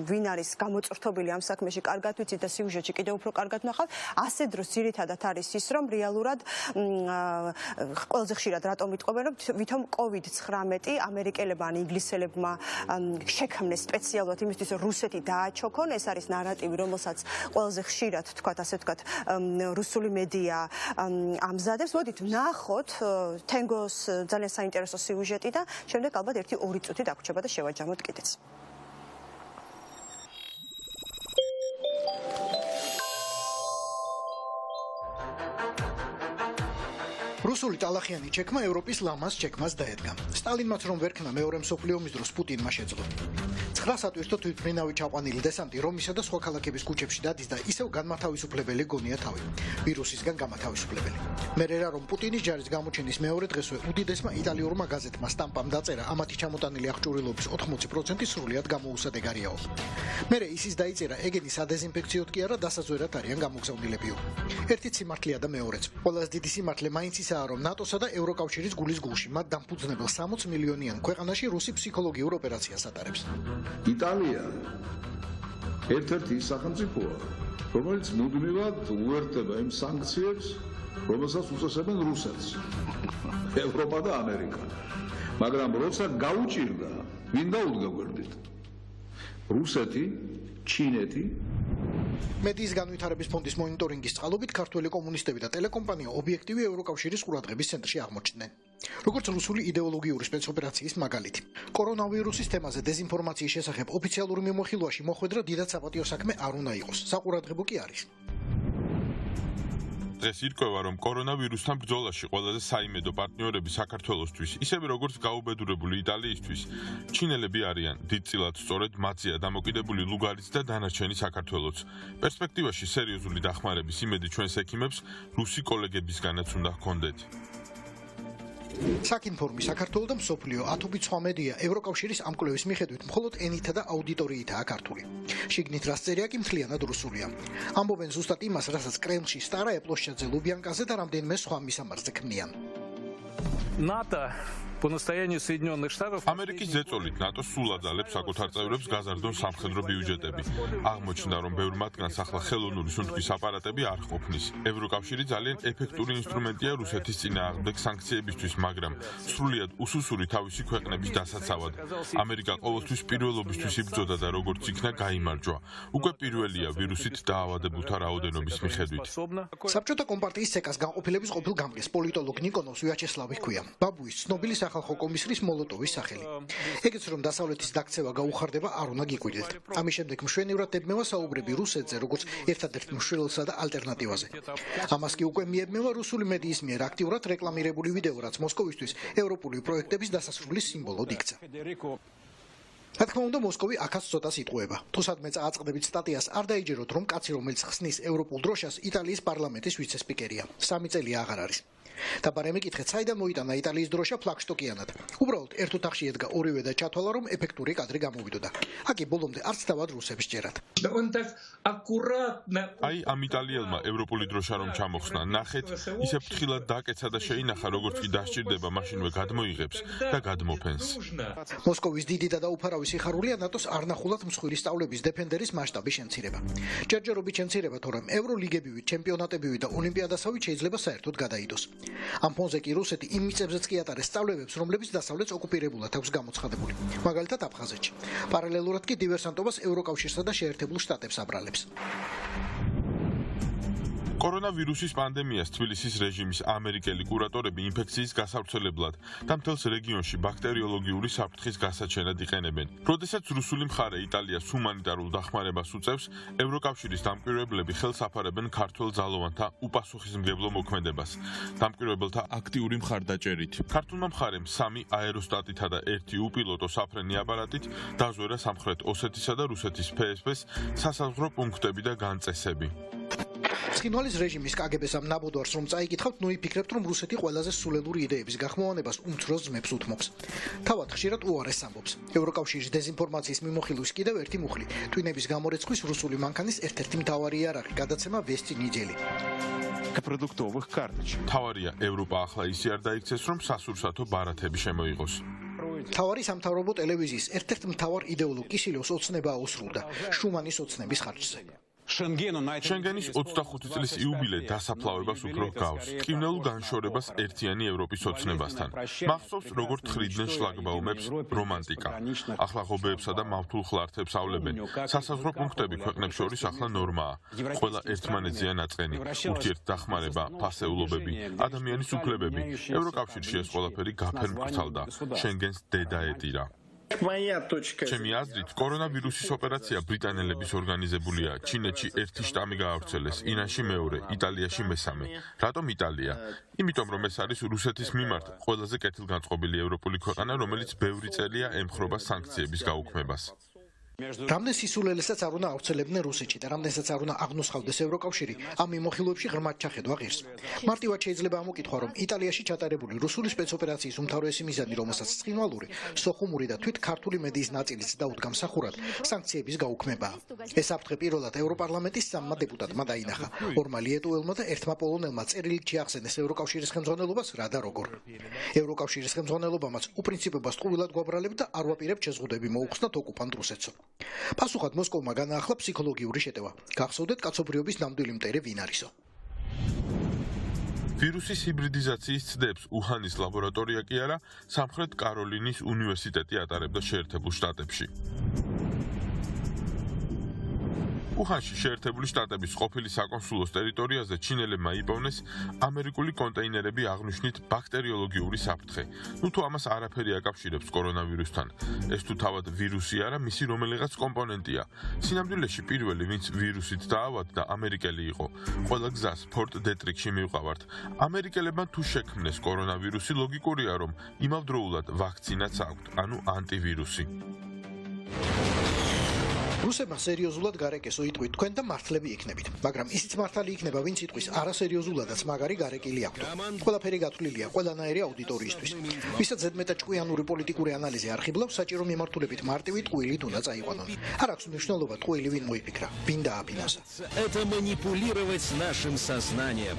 ვინ არის გამოწვრთობილი ამ საქმეში, კარგად ვიცით და სიუჟეტში კიდევ უფრო კარგად ნახავთ. ასე დროს ძირითადად არის ის, რომ რეალურად ყველაზე ხშირად რატომ იტყვებენ, რომ ვითომ COVID-19 ამერიკელებმა ან ინგლისელებმა შექმნეს სპეციალურად იმისთვის, რომ რუსეთი დააჩოქონ, ეს არის ნარატივი, რომელსაც ყველაზე ხშირად თქვათ, ასე თქვათ, რუსული მედია ამზადებს. მოდით ვნახოთ თენგოს ძალიან საინტერესო სიუჟეტი და შემდეგ ალბათ 1-2 წუთი დაგვრჩება და შევაჯამოთ კიდეც. რუსული ტალახიანი ჩექმა ევროპის ლამაზ ჩექმას დაედგა. სტალინმაც რომ ვერ ქნა მეორე მსოფლიო ომის დროს პუტინმა შეძლო. 9 სატვირთო თვითმფრინავი ჩაყვანილი დესანტი რომისა და სხვა ქალაქების ქუჩებში დადის და ისევ განმათავისუფლებელი გონია თავი. ვირუსისგან გამათავისუფლებელი. მერე რა რომ პუტინის ჯარის გამოჩენის მეორე დღესვე უდიდესმა იტალიურმა გაზეთმა სტამპამ დაწერა ამათი ჩამოტანილი აღჭურვილობის 80% სრულიად გამოუსადეგარიაო. მერე ისის დაიწერა ეგენი სადეზინფექციოდ კი არა დასაზვერად არიან გამოგზავნილებიო. ერთი სიმართლეა და მეორეც. ყველაზე დიდი სიმართლე მაინც ისაა რომ ნატოსა და ევროკავშირის გულის გულში მათ დამფუძნებელ 60 მილიონიან ქვეყანაში რუსი ფსიქოლოგიურ ოპერაციას ატარებს. იტალია ერთ-ერთი სახელმწიფოა, რომელიც მუდმივად უერთდება იმ სანქციებს, რომელსაც უწესებენ რუსეთს, ევროპა და ამერიკა. მაგრამ როცა გაუჭირდა, ვინ დაუდგა გვერდით? რუსეთი, ჩინეთი. მედიის განვითარების ფონდის მონიტორინგის წყალობით ქართველი კომუნისტები და ტელეკომპანია ობიექტივი ევროკავშირის ყურადღების ცენტრში აღმოჩნდნენ. როგორც რუსული იდეოლოგიური სპეცოპერაციის მაგალითი. კორონავირუსის თემაზე დეზინფორმაციის შესახებ ოფიციალური მიმოხილვაში მოხვედრა დიდად საპატიო საქმე არ უნდა იყოს. საყურადღებო კი არის. დღეს ირკვევა, რომ კორონავირუსთან ბრძოლაში ყველაზე საიმედო პარტნიორები საქართველოსთვის, ისევე როგორც გაუბედურებული იტალიისთვის, ჩინელები არიან. დიდწილად სწორედ მათზეა დამოკიდებული ლუგარიც და დანარჩენი საქართველოც. პერსპექტივაში სერიოზული დახმარების იმედი ჩვენს ექიმებს რუსი კოლეგებისგანაც უნდა ჰქონდეთ. საკინფორმი საქართველოს და მსოფლიო ათობით სხვა მედია ევროკავშირის ამ კვლევის მიხედვით მხოლოდ ენითა და აუდიტორიითაა ქართული. შიგნით რას წერია კი მთლიანად რუსულია. ამბობენ ზუსტად იმას, რასაც კრემლში სტარაე პლოშჩადზე ლუბიანკაზე და რამდენიმე სხვა მისამართზე ქმნიან. НАТО По настоянию Соединенных Штатов ამერიკის ზეწოლით ნატოს სულ აძალებს საკუთარ წევრებს გაზარდონ სამხედრო ბიუჯეტები. აღმოჩნდა, რომ ბევრ მათგანს ახლა ხელოვნური სუნთქვის აპარატები არ ყოფნის. ევროკავშირი ძალიან ეფექტური ინსტრუმენტია რუსეთის წინააღმდეგ სანქციებისთვის, მაგრამ სრულიად უსუსური თავისი ქვეყნების დასაცავად. ამერიკა ყოველთვის პირველობისთვის იბრძოდა და როგორც იქნა გაიმარჯვა. უკვე პირველია ვირუსით დაავადებულთა რაოდენობის მიხედვით. საბჭოთა კომპარტიის ცეკას განყოფილების ყოფილ გამგეს პოლიტოლოგ ნიკონოვს ვიაჩესლავი ჰქვია. ბაბუის ცნობილი სახალხო კომისრის მოლოტოვის სახელი. ეგეც რომ დასავლეთის დაქცევა გაუხარდება არ უნდა გიკვირდეთ. ამის შემდეგ მშვენივრად ებმევა საუბრები რუსეთზე, როგორც ერთადერთ მშველსა და ალტერნატივაზე. ამას კი უკვე მიებმევა რუსული მედიის მიერ აქტიურად რეკლამირებული ვიდეო, რაც მოსკოვისთვის ევროპული პროექტების დასასრულის სიმბოლოდ იქცა. რა თქმა უნდა, მოსკოვი აქაც ცოტას იტყუება. თუ სადმე წააწყდებით სტატიას, არ დაიჯეროთ, რომ კაცი, რომელიც ხსნის ევროპულ დროშას, იტალიის პარლამენტის ვიცე-სპიკერია. 3 წელი აღარ არის. დაბარე მეკითხეთ, საიდან მოიტანა იტალიის დროშა ფლაგშტოკიანად. უბრალოდ ერთ ოთახში ედგა ორივე და ჩათვალა, რომ ეფექტური კადრი გამოვიდოდა. აკი ბოლომდე არც თავად რუსებს ჯერათ. აი ამ იტალიელმა ევროპული დროშა რომ ჩამოხსნა, ნახეთ, ისე ფრთხილად დაკეცა და შეინახა, როგორც კი დასჭირდება, მაშინვე გადმოიღებს და გადმოფენს. მოსკოვის დიდი და დაუფარავი სიხარულია ნატოს არნახულად მსხვილი სწავლების დეფენდერის მასშტაბის შემცირება. ჯერჯერობით შემცირება, თორემ ევროლიგებივით, ჩემპიონატებივით და ოლიმპიადასავით შეიძლება საერთოდ გადაიდოს. ამ ფონზე კი რუსეთი იმ მიწებზეც კი ატარეს სწავლებებს, რომლებიც დასავლეთს ოკუპირებულად აქვს გამოცხადებული. მაგალითად აფხაზეთში. პარალელურად კი დივერსანტობას ევროკავშირსა და შეერთებულ შტატებს აბრალებს. კორონავირუსის პანდემიას თბილისის რეჟიმის ამერიკელი კურატორები ინფექციის გასავრცელებლად და მთელს რეგიონში ბაქტერიოლოგიური საფრთხის გასაჩენად იყენებენ. როდესაც რუსული მხარე იტალიას ჰუმანიტარულ დახმარებას უწევს, ევროკავშირის დამკვირვებლები ხელს აფარებენ ქართველ ძალოვანთა უპასუხისმგებლო მოქმედებას. დამკვირვებელთა აქტიური მხარდაჭერით. ქართულმა მხარემ 3 აეროსტატითა და 1 უპილოტო საფრენი აპარატით დაზვერა სამხრეთ ოსეთისა და რუსეთის ფსბ-ს სასაზღვრო პუნქტები და განწესები. ცხინვალის რეჟიმის კგბ-ს ამ ნაბოდვარს რომ წაიკითხავთ, ნუ იფიქრებთ, რომ რუსეთი ყველაზე სულელური იდეების გახმოვანებას უმცროს ძმებს უთმობს. თავად ხშირად უარეს ამბობს. ევროკავშირის დეზინფორმაციის მიმოხილვის კიდევ ერთი მუხლი. ტვინების გამორეცხვის რუსული მანქანის ერთ-ერთი მთავარი არხი, გადაცემა ვესტი ნიძელი. продуктовых карточек. მთავარია ევროპა ახლა ისე არ დაიქცეს, რომ სასურსათო ბარათები შემოიღოს. მთავარი სამთავრობო ტელევიზიის ერთ-ერთ მთავარ იდეოლოგ კისილევს ოცნება აუსრულდა შუმანის ოცნების ხარჯზე. შენგენის 25 წლის იუბილე დასაფლავებას უფრო გავს. ტკივნეულ განშორებას ერთიანი ევროპის ოცნებასთან. მახსოვს, როგორ თხრიდნენ შლაგბაუმებს რომანტიკა. ახლა ღობეებსა და მავთულ ხლართებს ავლებენ. სასაზღვრო პუნქტები ქვეყნებს შორის ახლა ნორმაა. ყველა ერთმანეთზეა ნაწყენი. ურთიერთდახმარება, ფასეულობები, ადამიანის უფლებები. ევროკავშირში ეს ყველაფერი გაფერმკრთალდა. შენგენს დედა ეტირა. ჩემი აზრით, კორონავირუსის ოპერაცია ბრიტანელების ორგანიზებულია. ჩინეთში 1 შტამი გაავრცელეს, ირანში მეორე, იტალიაში მესამე. რატომ იტალია? იმიტომ რომ ეს არის რუსეთის მიმართ ყველაზე კეთილგანწყობილი ევროპული ქვეყანა, რომელიც ბევრი წელია ემხრობა სანქციების გაუქმებას. რამდენ სისულელესაც არ უნდა ავრცელებდნენ რუსეთში და რამდენსაც არ უნდა აღნოსხავდეს ევროკავშირი, ამ მიმოხილვებში ღრმად ჩახედვა ღირს. მარტივად შეიძლება ამოკითხვა, რომ იტალიაში ჩატარებული რუსული სპეცოპერაციის უმთავრესი მიზანი, რომელსაც ცხინვალური, სოხუმური და თვით ქართული მედიის ნაწილიც დაუდგა მსახურად, სანქციების გაუქმებაა. ეს საფრთხე პირველად ევროპარლამენტის 3 დეპუტატმა დაინახა. 2 ლიეტუელმა და 1 პოლონელმა წერილით შეახსენეს ევროკავშირის ხელმძღვანელობას რა და როგორ. ევროკავშირის ხელმძღვანელობამაც უპრინციპებას ტყუილად გვაბრალებ და არ ვაპირებ შეზღუდები მოუხსნათ ოკუპანტ რუსეთსო. პასუხად მოსკოვმა განაახლა ფსიქოლოგიური შეტევა. გახსოვდეთ კაცობრიობის ნამდვილი მტერე ვინ არისო. ვირუსის ჰიბრიდიზაციის ცდებს უჰანის ლაბორატორია კი არა, სამხრეთ კაროლინის უნივერსიტეტი ატარებდა შეერთებულ შტატებში. უჰანში შეერთებული შტატების ყოფილი საკონსულოს ტერიტორიაზე ჩინელებმა იპოვნეს ამერიკული კონტეინერები აღნიშნით ბაქტერიოლოგიური საფრთხე. ნუ თუ ამას არაფერი აკავშირებს კორონავირუსთან. ეს თუ თავად ვირუსი არა, მისი რომელიღაც კომპონენტია. სინამდვილეში პირველი, ვინც ვირუსით დაავადდა, ამერიკელი იყო. ყველა გზას ფორტ დეტრიკში მივყავართ. ამერიკელებმა თუ შექმნეს კორონავირუსი, ლოგიკურია, რომ იმავდროულად ვაქცინაც აქვთ, ანუ ანტივირუსი. რუსებმა სერიოზულად გარეკესო იტყვით თქვენ და მართლები იქნებით, მაგრამ ისიც მართალი იქნება, ვინც იტყვის არასერიოზულადაც მაგარი გარეკილი აქვთ. ყველაფერი გათვლილია ყველანაირი აუდიტორიისთვის. ვისაც ზედმეტად ჭკვიანური პოლიტიკური ანალიზი არ ხიბლავს, საჭირო მიმართულებით მარტივი ტყუილით უნდა წაიყვანონ. არ აქვს მნიშვნელობა ტყუილი ვინ მოიფიქრა, ვინ დააფინანსა. Это манипулировать нашим сознанием.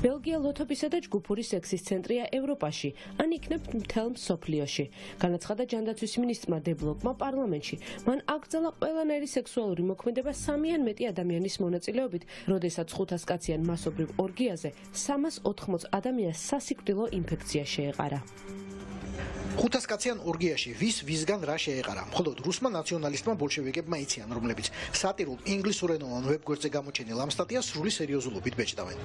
ბელგია ლოთობისა და ჯგუფური სექსის ცენტრია ევროპაში, ან იქნებ მთელ მსოფლიოში. განაცხადა ჯანდაცვის მინისტრმა დებლოკმა პარლამენტში. მან აკრძალა ყველანაირი სექსუალური მოქმედება 3 ან მეტი ადამიანის მონაწილეობით, როდესაც 500 კაციან მასობრივ ორგიაზე 380 ადამიანს სასიკვდილო ინფექცია შეეყარა. 500 კაციან ორგიაში ვისგან რა შეეყარა. მხოლოდ რუსმა ნაციონალისტმა ბოლშევიკებმა იციან, რომლებიც სატირულ ინგლისურენოვან ვებგვერდზე გამოჩენილ ამ სტატიას სრული სერიოზულობით ბეჭდავენ.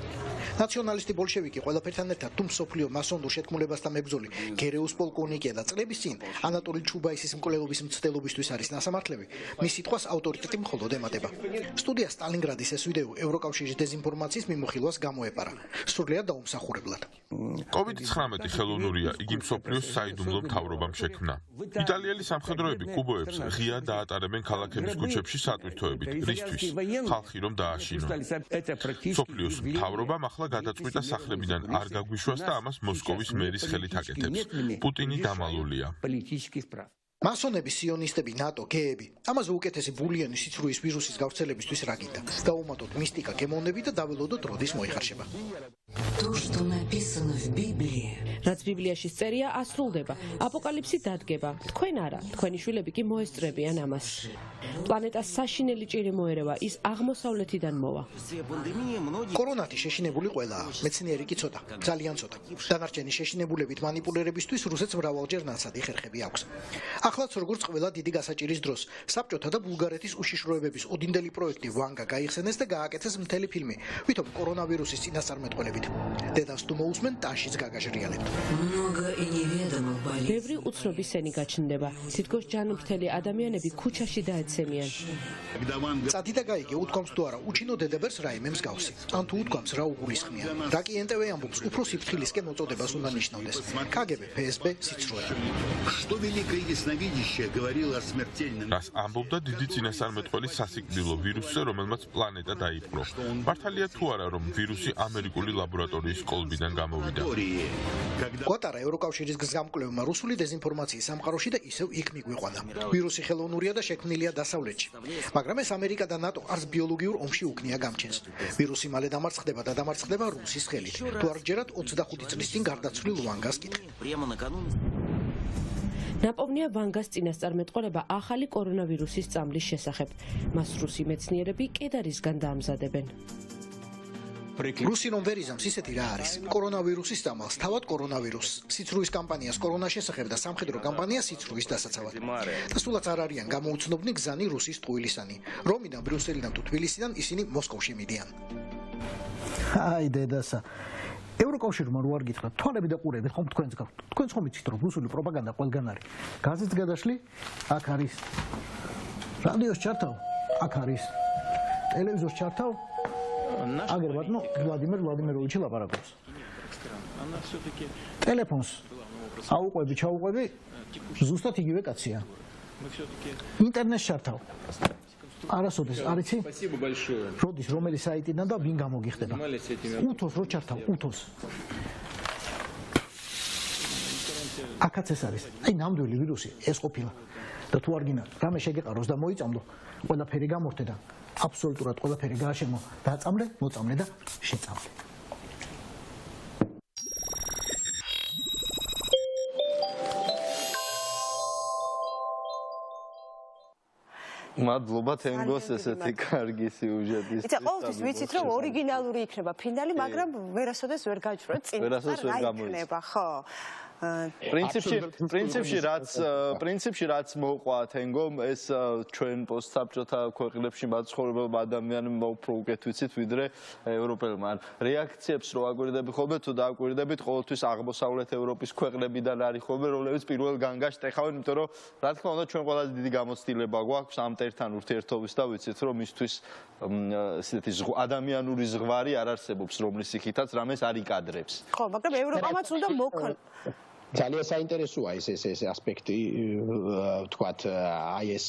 ნაციონალისტი ბოლშევიკი ყველაფერთან ერთად თუ მსოფლიო მასონურ შეთქმულებასთან მებრძოლი გერეუს პოლკოვნიკია და წლების წინ ანატოლი ჩუბაისის მკვლელობის მცდელობისთვის არის ნასამართლები, მის სიტყვას ავტორიტეტი მხოლოდ ემატება. სტუდია სტალინგრადის ეს ვიდეო ევროკავშირის დეზინფორმაციის მიმოხილვას გამოეპარა. სრულიად დაუმსახურებლად. COVID-19 ხელოვნურია, იგი მსოფლიოს საიდუმლო მთავრობამ შექმნა. იტალიელი სამხედროები კუბოებს ღია დაატარებენ ქალაქების ქუჩებში სატვირთოებით, რისთვის ხალხი რომ დააშინონ. მსოფლიოს მთავრობამ ახლა გადაწყვიტა სახლებიდან არ გაგვიშვას და ამას მოსკოვის მერის ხელით აკეთებს. პუტინი დამალულია. მასონები, სიონისტები, ნატო, გეები. ამაზე უკეთესი ბულიანი სიცრუის ვირუსის გავრცელებისთვის რა გინდა? დაუმატოთ მისტიკა, გემოვნები და დაველოდოთ როდის მოიხარშება. რაც ბიბლიაში წერია, ასრულდება. აპოკალიფსი დადგება. თქვენ არა, თქვენი შვილები კი მოესწრებიან ამას. პლანეტას საშინელი ჭირი მოერევა, ის აღმოსავლეთიდან მოვა. კორონათი შეშინებული ყველაა, მეცნიერი კი ცოტა, ძალიან ცოტა. დანარჩენი შეშინებულებით მანიპულირებისთვის რუსეთს მრავალჯერ ნაცადი ხერხები აქვს. ახლაც როგორც ყველა დიდი გასაჭირის დროს, საბჭოთა და ბულგარეთის უშიშროებების ოდინდელი პროექტი ვანგა გაიხსენეს და გააკეთეს მთელი ფილმი, ვითომ კორონავირუსის წინასწარმეტყველებით. დედას თუ მოусმენ, ტანშიც გაგაჟრიალებთ. ბევრი უცნობი სენი გაჩნდება. თითქოს ჯანმრთელი ადამიანები ქუჩაში დაეცემიან. წადი და გაიგე, უთქვამს თუ არა, უჩინო დედაბერს რაიმე მსგავსი. ან თუ უთქვამს რა უგულისხმია. რა კი NTV ამბობს, უფრო სიფრთხილისკენ მოწოდებას უნდა ნიშნავდეს. KGB, FSB, სიცრუე. რას ამბობდა დიდი წინასწარმეტყველის სასიკვდილო ვირუსზე, რომელმაც პლანეტა დაიპყრო. მართალია თუ არა, რომ ვირუსი ამერიკული ლაბორატორიის კოლბიდან გამოვიდა. გვატარა ევროკავშირის გზამკვლევმა რუსული დეზინფორმაციის სამყაროში და ისევ იქ მიგვიყვანა. ვირუსი ხელოვნურია და შექმნილია დასავლეთში. მაგრამ ეს ამერიკა და ნატო არც ბიოლოგიურ ომში უკნია გამჩენს. ვირუსი მალე დამარცხდება და დამარცხდება რუსის ხელით. თუ არ გჯერათ 25 წლის წინ გარდაცვლილ ვანგას კითხი. ნაპოვნია ვანგას წინასწარმეტყველება ახალი კორონავირუსის წამლის შესახებ. მას რუსი მეცნიერები კედარისგან დაამზადებენ. რუსი რომ ვერ იზამს, ისეთი რა არის? კორონავირუსის წამალს, თავად კორონავირუსს, სიცრუის კამპანიას კორონას შესახებ და სამხედრო კამპანიას სიცრუის დასაცავად. და სულაც არ არიან გამოუცნობნი გზანი რუსის ტყუილისანი. რომიდან, ბრიუსელიდან თუ თბილისიდან ისინი მოსკოვში მიდიან. აი დედასა. ევროკავშირმა რო არ გითხრათ, თვალები და ყურებით ხომ თქვენს გაქვთ. თქვენს ხომ იცით რომ რუსული პროპაგანდა ყველგან არის. გაზეთს გადაშლი, აქ არის. რადიოს ჩართავ, აქ არის. ტელევიზორს ჩართავ, აგერ ბატონო ვლადიმიროვიჩი ლაპარაკობს. ტელეფონს აუყვები, ჩაუყვები, ზუსტად იგივე კაცია. ინტერნეტს ჩართავ. არასოდეს არ იცი? როდის რომელი საიტიდან და ვინ გამოგიხდება? უთოს რო ჩართავ, უთოს. აქაც ეს არის. აი ნამდვილი ვირუსი ეს ყოფილა. და თუ არ გინდა, რამე შეგეყაროს და მოიწამლო, ყველაფერი გამორთე და აბსოლუტურად ყველაფერი გააშემო, დაწამლე, მოწამლე და შეწამლე. მადლობა თენგოს ესეთი კარგი სიუჟეტის. იცი, ყოველთვის ვიცით რომ ორიგინალური იქნება ფინალი, მაგრამ ვერასოდეს ვერ გაჩვენეთ წინ. ვერასოდეს ვერ გამოიწვია, ხო. პრინციპში რაც მოყვა თენგომ ეს ჩვენ პოსტსაბჭოთა ქვეყნებში მაცხოვრებელ ადამიანებმა უფრო უკეთ ვიცით ვიდრე ევროპელებმა. რეაქციებს რო აგვირდები ხოლმე თუ დააგვირდებით ყოველთვის აღმოსავლეთ ევროპის ქვეყნებიდან არის ხოლმე რომლებიც პირველ განგაშ ტეხავენ, იმიტომ რომ რა თქმა უნდა ჩვენ ყველაზე დიდი გამოცდილება გვაქვს ამ მტერთან ურთიერთობის და ვიცით რომ მისთვის ესეთი ადამიანური ზღვარი არ არსებობს რომლის იქითაც რამეს არ იკადრებს. ხო, მაგრამ ევროპამაც უნდა მოქონ ძალიან საინტერესოა ეს ასპექტი, თქვათ, აი ეს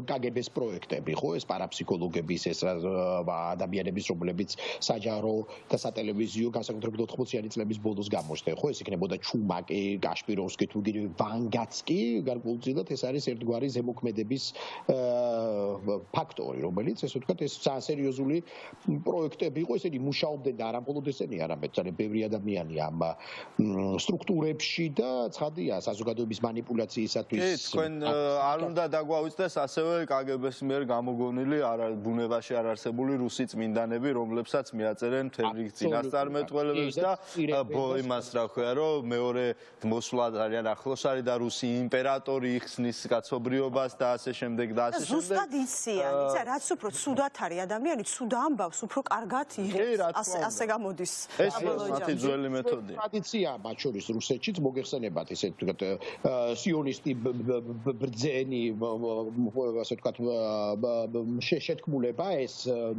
კგბ-ს პროექტები, ხო, ეს პარაფსიქოლოგების, ეს ადამიანების, რომლებიც საჯარო და სატელევიზიო განსაკუთრებით 80-იანი წლების ბოლოს გამოჩნდნენ, ხო, ეს იქნებოდა ჩუმაკი, კაშპიროვსკი, თუ გინდ ვანგაცკი, გარკვეულწილად ეს არის ერთგვარი ზემოქმედების ფაქტორი, რომელიც ესე ვთქვათ, ეს სერიოზული პროექტები იყო, ესენი მუშაობდნენ და არა მხოლოდ ესენი, არამედ ძალიან ბევრი ადამიანი ამ სტრუქტურებში და ცხადია საზოგადოების манипуляციისათვის. თქვენ არ უნდა დაგვაუწყდეს ასევე კგბ-ს მიერ გამოგონილი ბუნებაში არ არსებული რუსი წმინდანები, რომლებსაც მიაწერენ მთელ რიგ წინასწარმეტყველებებს და იმას რა ქვია, რომ მეორე მოსვლა ძალიან ახლოს არის და რუსი იმპერატორი იხსნის კაცობრიობას და ასე შემდეგ და ასე შემდეგ. ზუსტად იციან, იცი, რაც უფრო ცუდად არის ადამიანი, ცუდ ამბავს, უფრო კარგად იღებს. ასე გამოდის. ეს მათი ძველი მეთოდია. ტრადიცია მათ შორის რუსეთშიც მოგეხსენებათ ესე ვთქვათ სიონისტი ბრძენი ასე ვთქვათ შეთქმულება ეს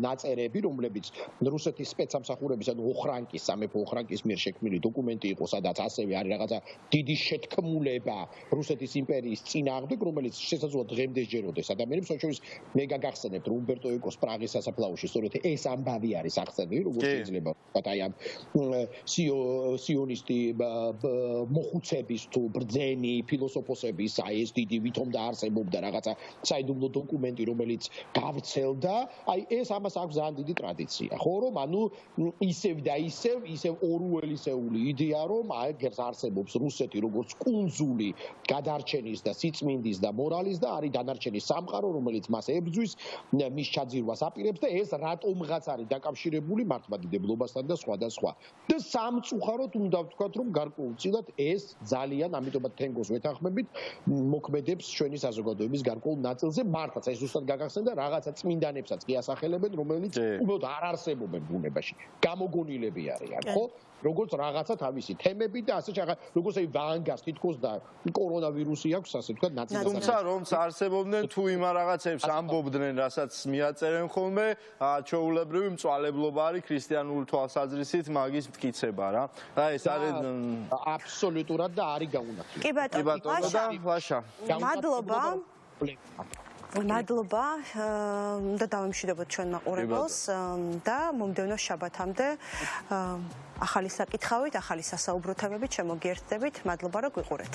ნაწერები რომლებიც რუსეთის სპეცსამსახურების ანუ ოხრანკის სამეფო ოხრანკის მიერ შექმნილი დოკუმენტი იყო სადაც ასევე არის რაღაცა დიდი შეთქმულება რუსეთის იმპერიის წინააღმდეგ რომელიც შესაძლოა დღემდე სჯეროდეს ადამიანებს ოჩოვის მე გაგახსენებთ რომ უმბერტო ეკოს პრაღის სასაფლაოში სწორედ ეს ამბავი არის აღწერილი როგორც შეიძლება ვთქვათ აი ამ სიონისტი მოხუცების თუ ბრძენი ფილოსოფოსების აი ეს დიდი ვითომ დაარსებობდა რაღაცა საიდუმლო დოკუმენტი რომელიც გავრცელდა აი ეს ამას აქვს ძალიან დიდი ტრადიცია ხო რომ ანუ ისევ და ისევ ორუელისეული იდეა რომ აი გერს არსებობს რუსეთი როგორც კუნძული გადარჩენის და სიწმინდის და მორალის და არის დანარჩენი სამყარო რომელიც მას ებრძვის მის ჩაძირვას აპირებს და ეს რატომღაც არის დაკავშირებული მართლმადიდებლობასთან და სხვა და სხვა და სამწუხაროდ უნდა ვთქვათ რომ გარკვეულწილად ეს ძალიან ამიტომაც თენგოს ვეთანხმებით მოქმედებს ჩვენი საზოგადოების გარკვეულ ნაწილზე მართლაც ეს ზუსტად გაგახსენდა რაღაცა წმინდანებსაც კი ასახელებენ რომელიც უბრალოდ არ არსებობენ ბუნებაში გამოგონილები არიან ხო როგორც რაღაცა თავისი თემები და ასე როგორც აი ვანგას თითქოს და კორონავირუსი აქვს ასე თქვა ნაწილი თუმცა რომც არსებობდნენ თუ იმ რაღაცებს ამბობდნენ რასაც მიაწერენ ხოლმე ჩვეულებრივი მწვალებლობა არის ქრისტიანული თვალსაზრისით მაგის მტკიცება რა და ეს არის აბსოლუტურად და არის გაუნათლებელი კი ბატონო და ლაშა მადლობა და დავემშვიდობოთ ჩვენ მაყურებელს და მომდევნო შაბათამდე ახალი საკითხავით, ახალი სასაუბრო თემებით შემოგიერთდებით. მადლობა რომ გვიყურეთ.